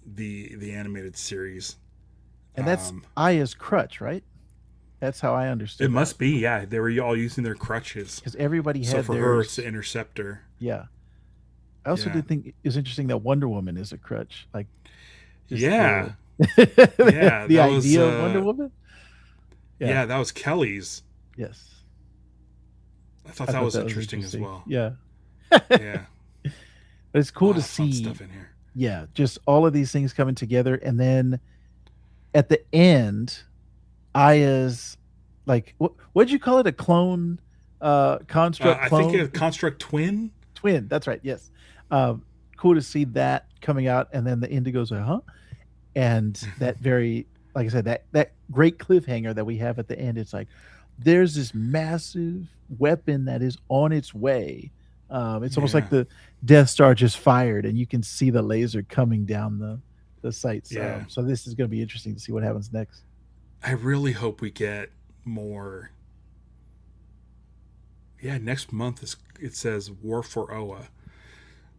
the animated series, and that's Aya's crutch, right? That's how I understood. It must be, yeah. They were all using their crutches because everybody had. So for her, it's the Interceptor. Yeah. I also did think it's interesting that Wonder Woman is a crutch. Like, the idea of Wonder Woman. Yeah, that was Kelly's. Yes. I thought that was interesting as well. Yeah. Yeah. But it's cool to see stuff in here. Yeah, just all of these things coming together, and then at the end, Aya's like, what'd you call it? A clone construct? Clone? I think a construct twin. Twin. That's right. Yes. Cool to see that coming out, and then the Indigo's like, huh? And that very, like I said, that great cliffhanger that we have at the end. It's like, there's this massive weapon that is on its way. It's almost like the Death Star just fired, and you can see the laser coming down the sights. So this is going to be interesting to see what happens next. I really hope we get more. Yeah, next month it says War for Oa,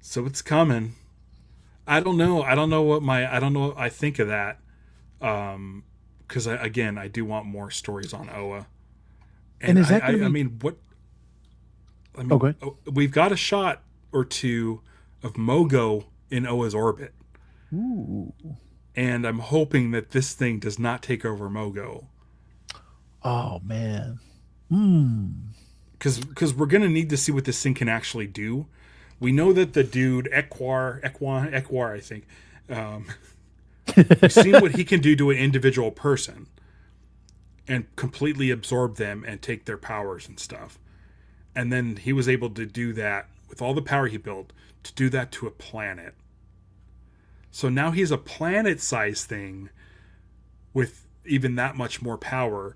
so it's coming. I don't know what I think of that, because I do want more stories on Oa. And is that we've got a shot or two of Mogo in Oa's orbit. Ooh. And I'm hoping that this thing does not take over Mogo. Oh man. Because we're gonna need to see what this thing can actually do. We know that the dude Enquar, I think, we've seen what he can do to an individual person, and completely absorb them and take their powers and stuff. And then he was able to do that with all the power he built, to do that to a planet. So now he's a planet-sized thing with even that much more power,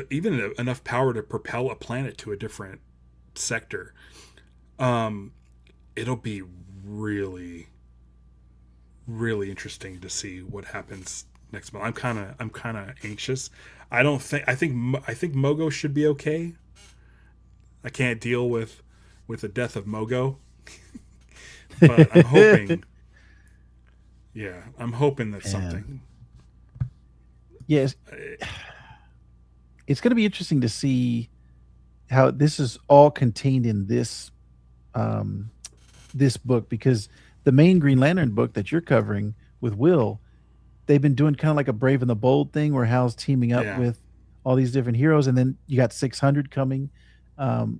even enough power to propel a planet to a different sector. It'll be really, really interesting to see what happens next month. I'm kind of anxious. I think Mogo should be okay. I can't deal with the death of Mogo. But I'm hoping, yeah, I'm hoping that And something. yes, it's going to be interesting to see how this is all contained in um, this book, because the main Green Lantern book that you're covering with Will, they've been doing kind of like a Brave and the Bold thing where Hal's teaming up Yeah, with all these different heroes, and then you got 600 coming,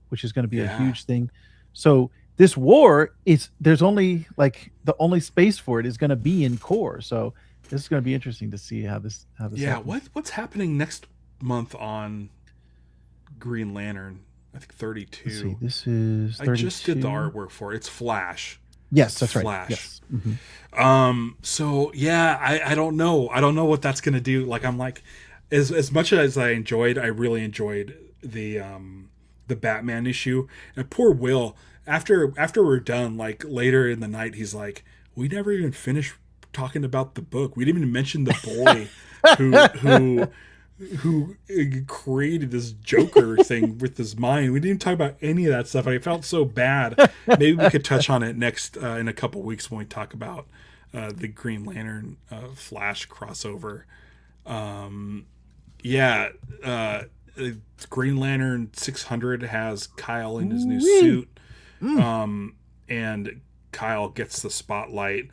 which is going to be a yeah, huge thing. So this war, it's there's only like the only space for it is going to be in core. So this is going to be interesting to see how this yeah. happens. What's happening next month on Green Lantern? I think Let's see. 32. This is I just did the 32. artwork for it. It's Flash. Yes, It's that's right. Flash. Yes. So yeah, I don't know. I don't know what that's gonna do. Like I'm like, as much as I really enjoyed the Batman issue. And poor Will, after we're done, like later in the night, he's like, we never even finished talking about the book. We didn't even mention the boy who who created this Joker thing with his mind. We didn't talk about any of that stuff. I felt so bad. Maybe we could touch on it next in a couple weeks when we talk about the Green Lantern Flash crossover. Yeah, Green Lantern 600 has Kyle in his new Ooh-wee. suit, and Kyle gets the spotlight.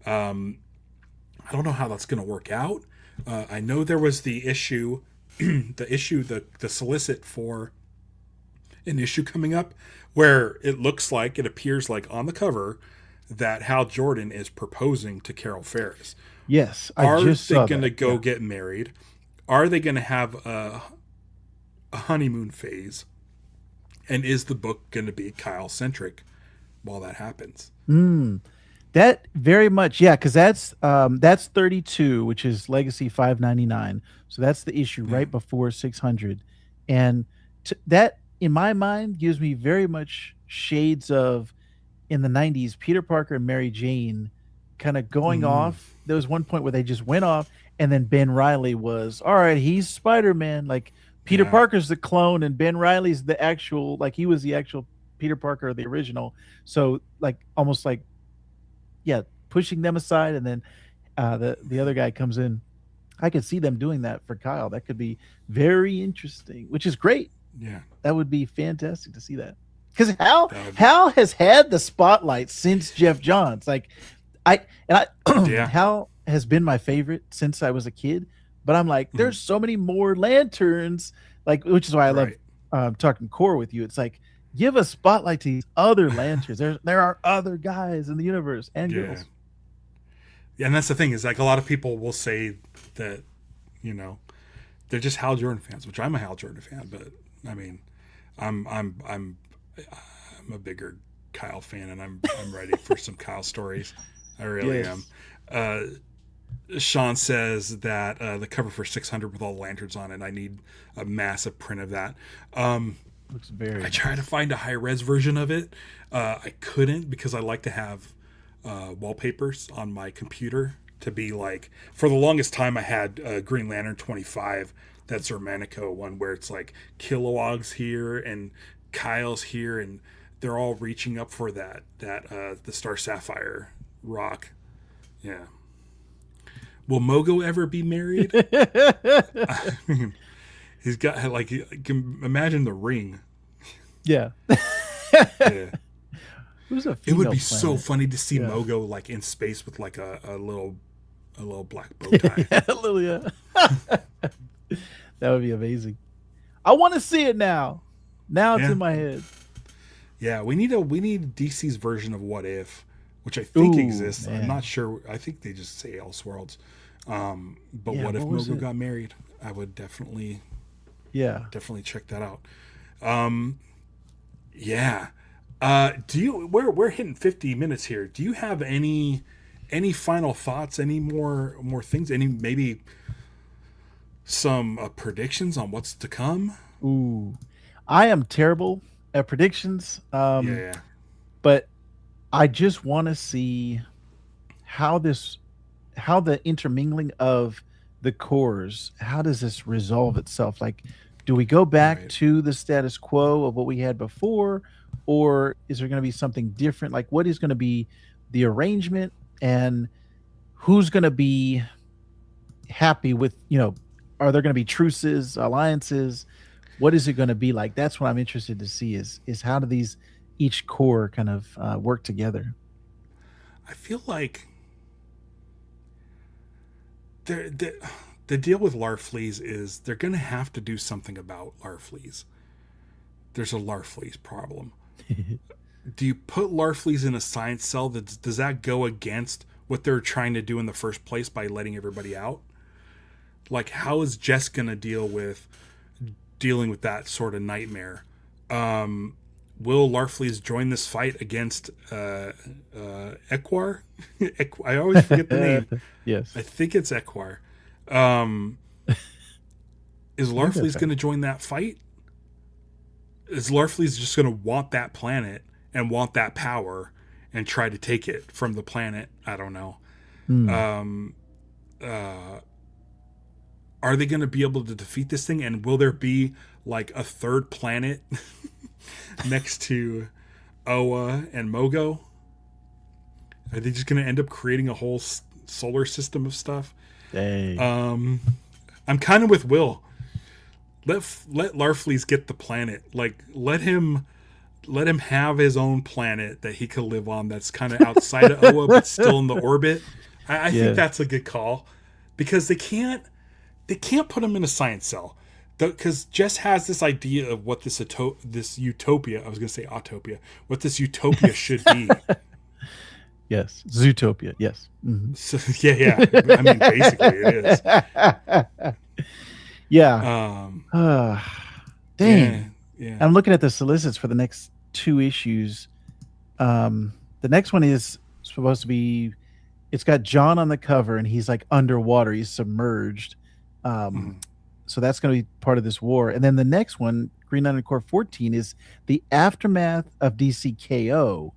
I don't know how that's going to work out. I know there was the issue, the solicit for an issue coming up where it appears like on the cover that Hal Jordan is proposing to Carol Ferris. Yes, I Are just they saw going to that. go Yeah. get married? Are they going to have a honeymoon phase? And is the book going to be Kyle centric while that happens? Mm. That very much, yeah, because that's 32, which is Legacy 599. So that's the issue Yeah. right before 600, and that in my mind gives me very much shades of in the 90s Peter Parker and Mary Jane kind of going Mm, off. There was one point where they just went off, and then Ben Riley was all right. He's Spider-Man. Like Peter yeah. Parker's the clone, and Ben Riley's the actual. Like he was the actual Peter Parker, the original. So like almost like yeah, pushing them aside, and then the other guy comes in. I could see them doing that for Kyle. That could be very interesting, which is great. Yeah. That would be fantastic to see that. Because Hal That would, Hal has had the spotlight since Jeff Johns. Like I yeah. Hal has been my favorite since I was a kid. But I'm like, Mhm. there's so many more lanterns. Like, which is why I love Right. talking core with you. It's like give a spotlight to these other lanterns. There are other guys in the universe and Yeah. girls. Yeah, and that's the thing is like a lot of people will say that, you know, they're just Hal Jordan fans, which I'm a Hal Jordan fan, but I mean, I'm I'm I'm I'm a bigger Kyle fan, and I'm ready for some Kyle stories. I really am. Yes. Uh, Sean says that the cover for 600 with all the lanterns on it. I need a massive print of that. Looks very I tried to nice. find a high res version of it. I couldn't because I like to have wallpapers on my computer to be like. For the longest time, I had Green Lantern 25, that Zermanico one where it's like Kilowog's here and Kyle's here, and they're all reaching up for the Star Sapphire rock. Yeah. Will Mogo ever be married? I mean, he's got like you can imagine the ring. Yeah. Yeah. Who's a It would female be so planet? funny to see Yeah. Mogo like in space with like a little black bow tie. Yeah, Lilia. That would be amazing. I want to see it now. Now it's Yeah. in my head. Yeah, we need DC's version of What If, which I think Ooh, exists. I'm man. not sure. I think they just say Elseworlds. But Yeah, what if what was Mogo it? got married? I would definitely Yeah. check that out. Yeah. Do you we're hitting 50 minutes here. Do you have any final thoughts? Any more things? Any maybe some predictions on what's to come? Ooh. I am terrible at predictions. Yeah. But I just want to see how how the intermingling of the cores, how does this resolve itself? Like, do we go back Right. to the status quo of what we had before, or is there going to be something different? Like, what is going to be the arrangement, and who's going to be happy with, are there going to be truces, alliances? What is it going to be like? That's what I'm interested to see is how do these each core kind of work together? I feel like the deal with Larfleeze is they're going to have to do something about Larfleeze. There's a Larfleeze problem. Do you put Larfleeze in a science cell? Does that go against what they're trying to do in the first place by letting everybody out? Like, how is Jess going to dealing with that sort of nightmare? Will Larfleeze join this fight against Enquar? I always forget the name. Yes. I think it's Enquar. Is Larfleeze going to join that fight? Is Larfleeze just going to want that planet and want that power and try to take it from the planet? I don't know. Are they going to be able to defeat this thing? And will there be like a third planet next to Oa and Mogo? Are they just going to end up creating a whole solar system of stuff? Dang. I'm kind of with Will. Let Larfleeze get the planet. Like, let him have his own planet that he could live on. That's kind of outside of Oa, but still in the orbit. I think that's a good call, because they can't put him in a science cell, because Jess has this idea of what this utopia. I was going to say autopia. What this utopia should be. Yes, Zootopia. Yes. Mm-hmm. So, yeah. I mean, basically, it is. Yeah. Dang. Yeah. I'm looking at the solicits for the next 2 issues. The next one is supposed to be. It's got John on the cover, and he's like underwater. He's submerged. So that's going to be part of this war. And then the next one, Green Lantern Corps 14, is the aftermath of DCKO.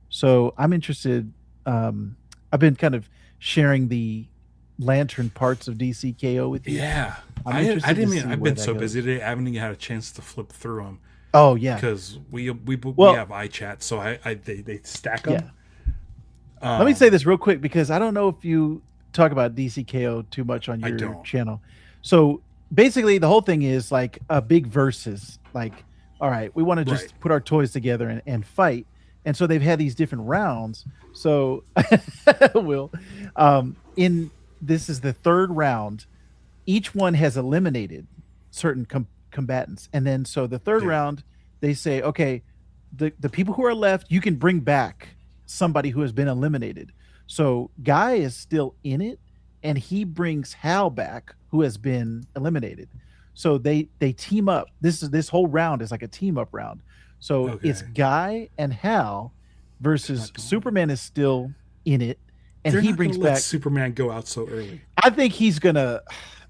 So I'm interested. I've been kind of sharing the Lantern parts of DCKO with you. Yeah, I've been so busy today. I haven't even had a chance to flip through them. Oh yeah, because we have iChat, so they stack them. Yeah. Let me say this real quick, because I don't know if you talk about DCKO too much on your channel. So basically, the whole thing is like a big versus. Like, all right, we want to just put our toys together and fight. And so they've had these different rounds. So, Will, this is the third round. Each one has eliminated certain combatants. And then so the third round, they say, okay, the people who are left, you can bring back somebody who has been eliminated. So Guy is still in it, and he brings Hal back, who has been eliminated. So they team up. This whole round is like a team up round. So it's Guy and Hal versus Superman is still in it, and he brings back Superman go out so early. I think he's gonna.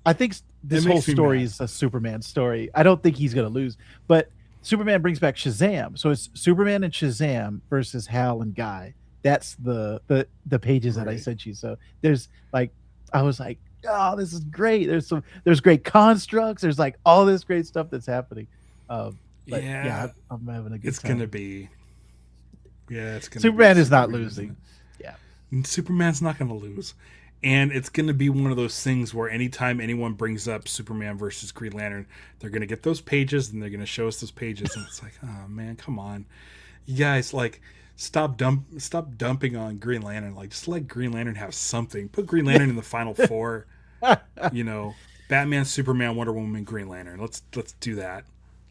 I think this whole story is a Superman story. I don't think he's gonna lose, but Superman brings back Shazam. So it's Superman and Shazam versus Hal and Guy. That's the pages that I sent you. So there's like, I was like, oh, this is great. There's great constructs. There's like all this great stuff that's happening. I'm having a good time. It's gonna be. Yeah, it's gonna. Superman is not losing. Yeah, Superman's not gonna lose, and it's gonna be one of those things where anytime anyone brings up Superman versus Green Lantern, they're gonna get those pages and they're gonna show us those pages, and it's like, oh man, come on, you guys, like, stop dumping on Green Lantern. Like, just let Green Lantern have something. Put Green Lantern in the final four. Batman, Superman, Wonder Woman, Green Lantern. Let's do that.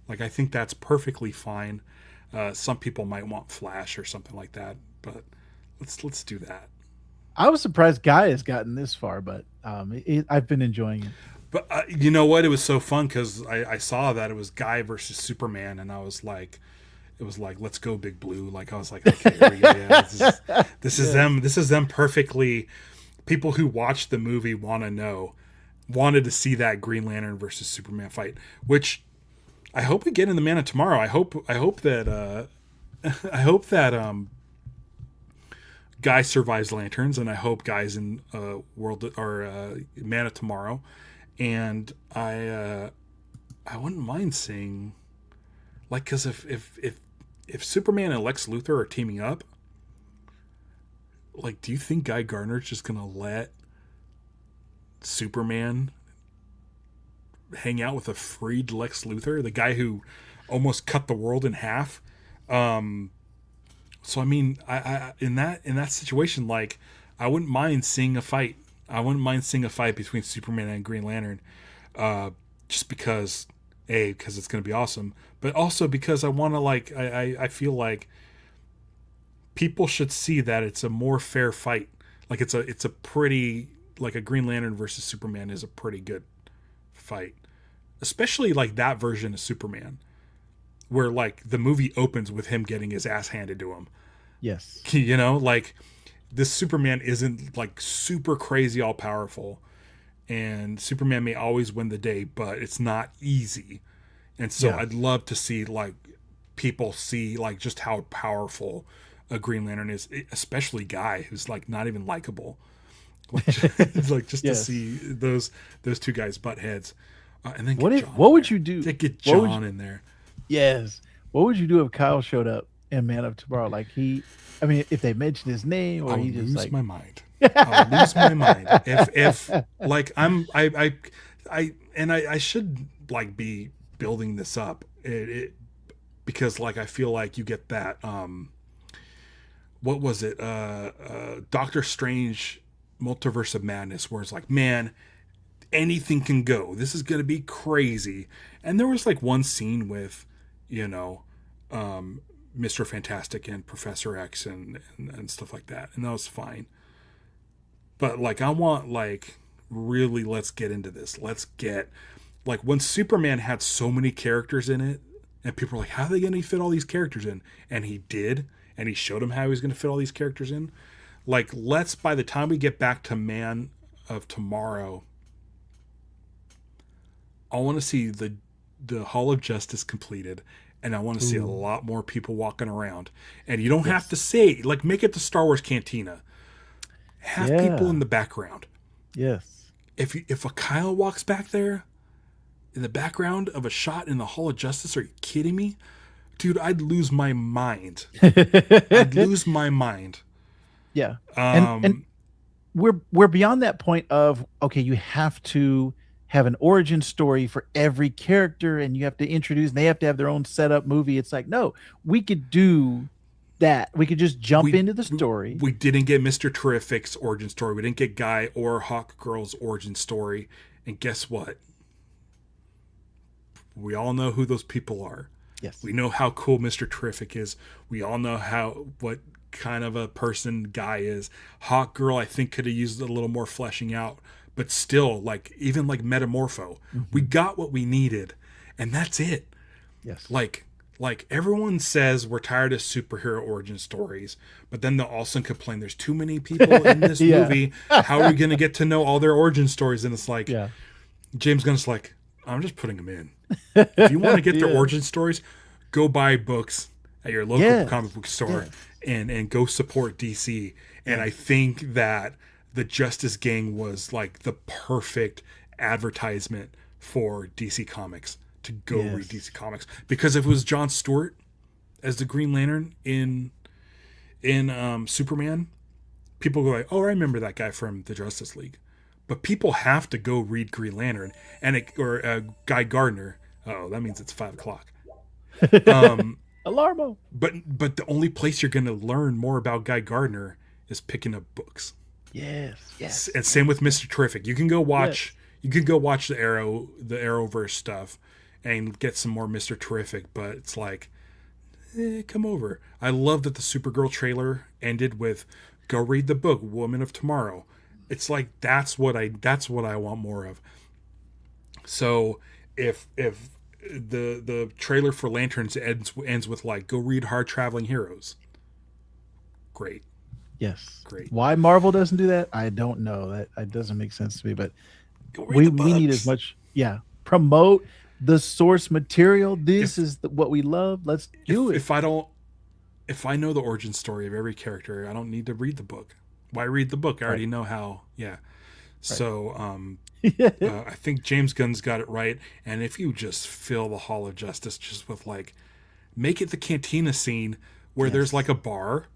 Like, I think that's perfectly fine. Some people might want Flash or something like that, but let's do that. I was surprised Guy has gotten this far, but I've been enjoying it. But you know what? It was so fun because I saw that it was Guy versus Superman, and I was like, it was like, let's go, Big Blue. Like, I was like, okay, here we go. Yeah, this is them. This is them perfectly. People who watched the movie wanted to see that Green Lantern versus Superman fight, which I hope we get in the Man of Tomorrow. I hope that Guy survives Lanterns, and I hope Guy's in World or Man of Tomorrow, and I wouldn't mind seeing, like, because if if Superman and Lex Luthor are teaming up, like, do you think Guy Gardner's just gonna let Superman hang out with a freed Lex Luthor, the guy who almost cut the world in half? So I mean, I in that situation, like, I wouldn't mind seeing a fight. I wouldn't mind seeing a fight between Superman and Green Lantern, just because because it's going to be awesome, but also because I want to, like, I feel like people should see that it's a more fair fight. Like, it's a pretty, like, a Green Lantern versus Superman is a pretty good fight, especially like that version of Superman, where, like, the movie opens with him getting his ass handed to him. Yes. You know, like, this Superman isn't, like, super crazy all powerful, and Superman may always win the day, but it's not easy. And so I'd love to see, like, people see, like, just how powerful a Green Lantern is, especially Guy, who's, like, not even likable. Like, just to see those two guys butt heads. And then what would you do? Get John in there. Yes. What would you do if Kyle showed up in Man of Tomorrow? Like, I mean, if they mentioned his name, or he just lose like my mind. I'll lose my mind. If like, I should, like, be building this up. Because, like, I feel like you get that, what was it? Doctor Strange Multiverse of Madness, where it's like, man, anything can go. This is going to be crazy. And there was, like, one scene with, you know, Mr. Fantastic and Professor X and stuff like that. And that was fine. But, like, I want, like, really, let's get into this. Let's get, like, when Superman had so many characters in it, and people were like, how are they going to fit all these characters in? And he did. And he showed them how he was going to fit all these characters in. Like, let's, by the time we get back to Man of Tomorrow, I want to see the Hall of Justice completed, and I want to see a lot more people walking around. And you don't have to say, like, make it the Star Wars Cantina. Have people in the background. Yes. If a Kyle walks back there in the background of a shot in the Hall of Justice, are you kidding me? Dude, I'd lose my mind. I'd lose my mind. Yeah. And we're beyond that point of, okay, you have to have an origin story for every character, and you have to introduce, and they have to have their own setup movie. It's like, no, we could do that. We could just jump into the story. We didn't get Mr. Terrific's origin story. We didn't get Guy or Hawk Girl's origin story. And guess what? We all know who those people are. Yes. We know how cool Mr. Terrific is. We all know what kind of a person Guy is. Hawk Girl, I think, could have used a little more fleshing out. But still, like, even like Metamorpho, we got what we needed. And that's it. Yes. Like everyone says we're tired of superhero origin stories, but then they'll also complain there's too many people in this movie. How are we going to get to know all their origin stories? And it's like, James Gunn's like, I'm just putting them in. If you want to get their origin stories, go buy books at your local comic book store and go support DC. And I think that the Justice Gang was, like, the perfect advertisement for DC Comics, to go read DC Comics. Because if it was Jon Stewart as the Green Lantern in Superman, people go like, oh, I remember that guy from the Justice League. But people have to go read Green Lantern or Guy Gardner. Oh, that means it's 5 o'clock. Alarmo. But the only place you're going to learn more about Guy Gardner is picking up books. Yes. And same with Mr. Terrific. You can go watch. You can go watch the Arrowverse stuff, and get some more Mr. Terrific. But it's like, come over. I love that the Supergirl trailer ended with, "Go read the book, Woman of Tomorrow." It's like that's what I want more of. So if the trailer for Lanterns ends with, like, "Go read Hard Traveling Heroes," great. Yes. Great. Why Marvel doesn't do that, I don't know. That doesn't make sense to me. But we need as much. Promote the source material. This is what we love. Let's do it. If I know the origin story of every character, I don't need to read the book. Why read the book? I already know how. Yeah. So I think James Gunn's got it right. And if you just fill the Hall of Justice just with, like, Make it the cantina scene where there's like a bar.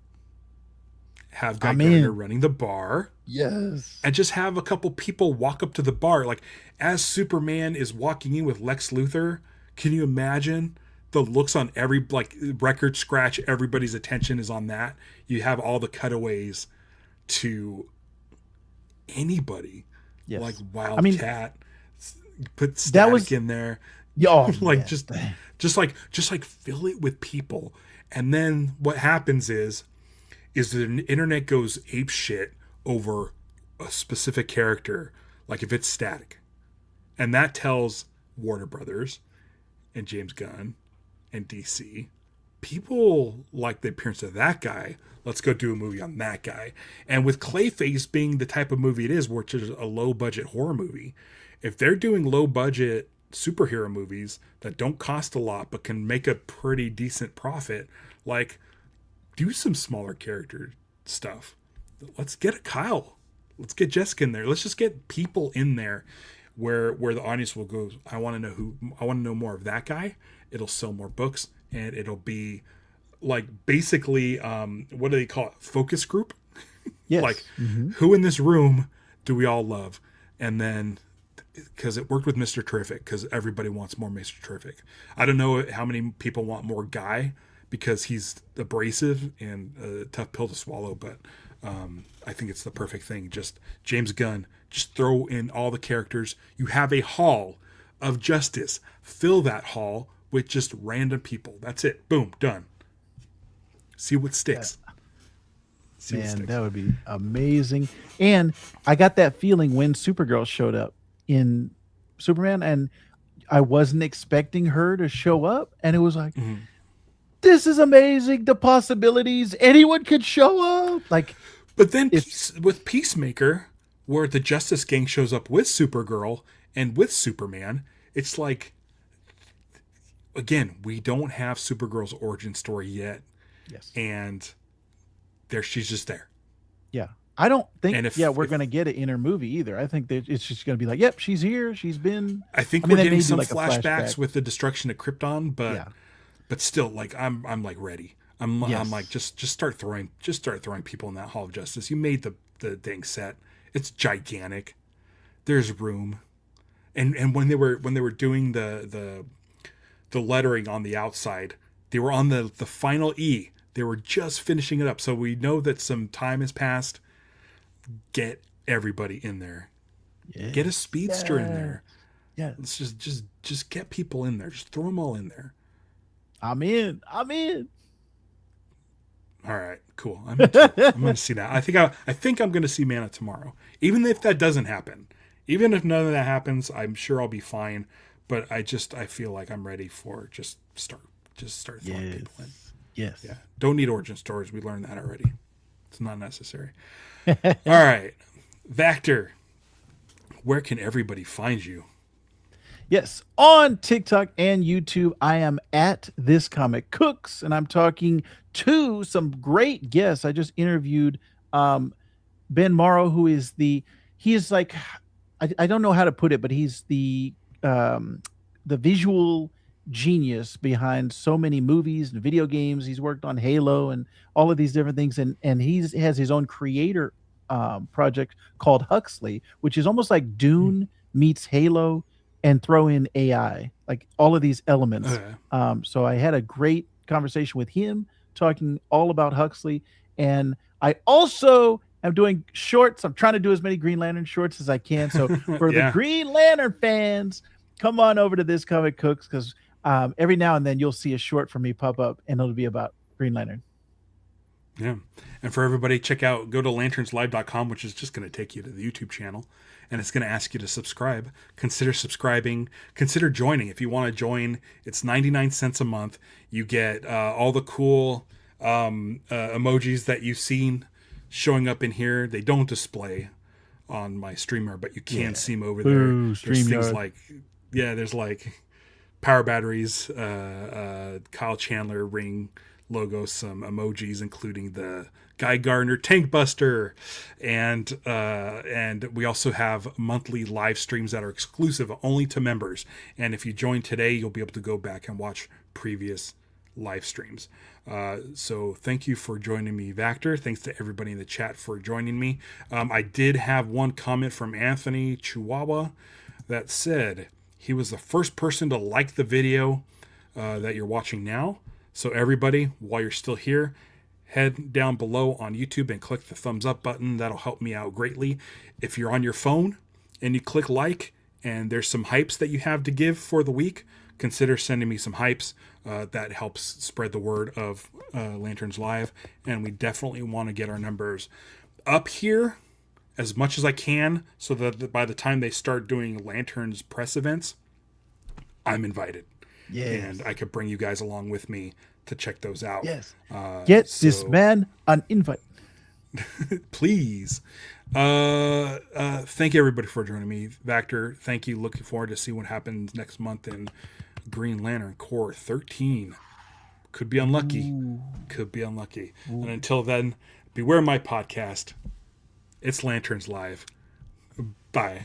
Have Guy I'm Gardner in. running the bar. Yes. And just have a couple people walk up to the bar. Like, as Superman is walking in with Lex Luthor, can you imagine the looks on every, like, record scratch? Everybody's attention is on that. You have all the cutaways to anybody. Yes. Like I mean, Wildcat, put that Static was in there. oh Like, man. just like fill it with people. And then what happens is the internet goes ape shit over a specific character, like if it's Static, and that tells Warner Brothers and James Gunn and DC, people like the appearance of that guy. Let's go do a movie on that guy. And with Clayface being the type of movie it is, which is a low budget horror movie, if they're doing low budget superhero movies that don't cost a lot but can make a pretty decent profit, like, do some smaller character stuff. Let's get a Kyle. Let's get Jessica in there. Let's just get people in there where the audience will go, I want to know more of that guy. It'll sell more books, and it'll be like basically what do they call it? Focus group. Yes. Like, who in this room do we all love? And then, because it worked with Mr. Terrific, because everybody wants more Mr. Terrific. I don't know how many people want more Guy, because he's abrasive and a tough pill to swallow, but I think it's the perfect thing. Just James Gunn, just throw in all the characters. You have a hall of justice. Fill that hall with just random people. That's it. Boom, done. See what sticks. Man, that would be amazing. And I got that feeling when Supergirl showed up in Superman, and I wasn't expecting her to show up, and it was like, this is amazing. The possibilities. Anyone could show up. Like, but then with Peacemaker, where the Justice Gang shows up with Supergirl and with Superman, it's like, again, we don't have Supergirl's origin story yet. Yes. And there, she's just there. Yeah. I don't think we're if going to get it in her movie either. I think that it's just going to be like, yep, she's here. She's been. I think mean, we're getting some like flashbacks with the destruction of Krypton, but yeah. But still, like, I'm like ready. I'm like, just start throwing people in that Hall of Justice. You made the dang set. It's gigantic. There's room. And when they were doing the lettering on the outside, they were on the final E. They were just finishing it up. So we know that some time has passed. Get everybody in there. Yes. Get a speedster in there. Yeah. Let's just get people in there. Just throw them all in there. I'm in. All right, cool. I'm going to see that. I think I'm going to see Man of Tomorrow. Even if that doesn't happen. Even if none of that happens, I'm sure I'll be fine. But I feel like I'm ready for just start throwing people in. Yes. Yeah. Don't need origin stories. We learned that already. It's not necessary. All right. Vactor, where can everybody find you? Yes, on TikTok and YouTube, I am at This Comic Cooks, and I'm talking to some great guests. I just interviewed Ben Morrow, who is like, I don't know how to put it, but he's the visual genius behind so many movies and video games. He's worked on Halo and all of these different things, and he has his own creator project called Huxley, which is almost like Dune meets Halo, and throw in AI, like all of these elements. So I had a great conversation with him talking all about Huxley. And I also am doing shorts. I'm trying to do as many Green Lantern shorts as I can. So for the Green Lantern fans, come on over to This Comic Cooks, because every now and then you'll see a short from me pop up, and it'll be about Green Lantern. Yeah. And for everybody, go to lanternslive.com, which is just going to take you to the YouTube channel. And it's going to ask you to subscribe. Consider subscribing. Consider joining. If you want to join, it's 99 cents a month. You get all the cool emojis that you've seen showing up in here. They don't display on my streamer, but you can see them over there. There's things like, there's like power batteries, Kyle Chandler ring logo, some emojis, including the Guy Gardner Tank Buster, and we also have monthly live streams that are exclusive only to members. And if you join today, you'll be able to go back and watch previous live streams. So thank you for joining me, Vactor. Thanks to everybody in the chat for joining me. I did have one comment from Anthony Chihuahua that said he was the first person to like the video that you're watching now. So everybody, while you're still here, head down below on YouTube and click the thumbs up button. That'll help me out greatly. If you're on your phone and you click like and there's some hypes that you have to give for the week, consider sending me some hypes. That helps spread the word of Lanterns Live. And we definitely want to get our numbers up here as much as I can so that by the time they start doing Lanterns press events, I'm invited. Yes. And I could bring you guys along with me to check those out. Yes. Get this man an invite. Please. Thank you everybody for joining me. Vactor, thank you. Looking forward to see what happens next month in Green Lantern Corps 13. Could be unlucky. Ooh. Could be unlucky. Ooh. And until then, beware my podcast. It's Lanterns Live. Bye.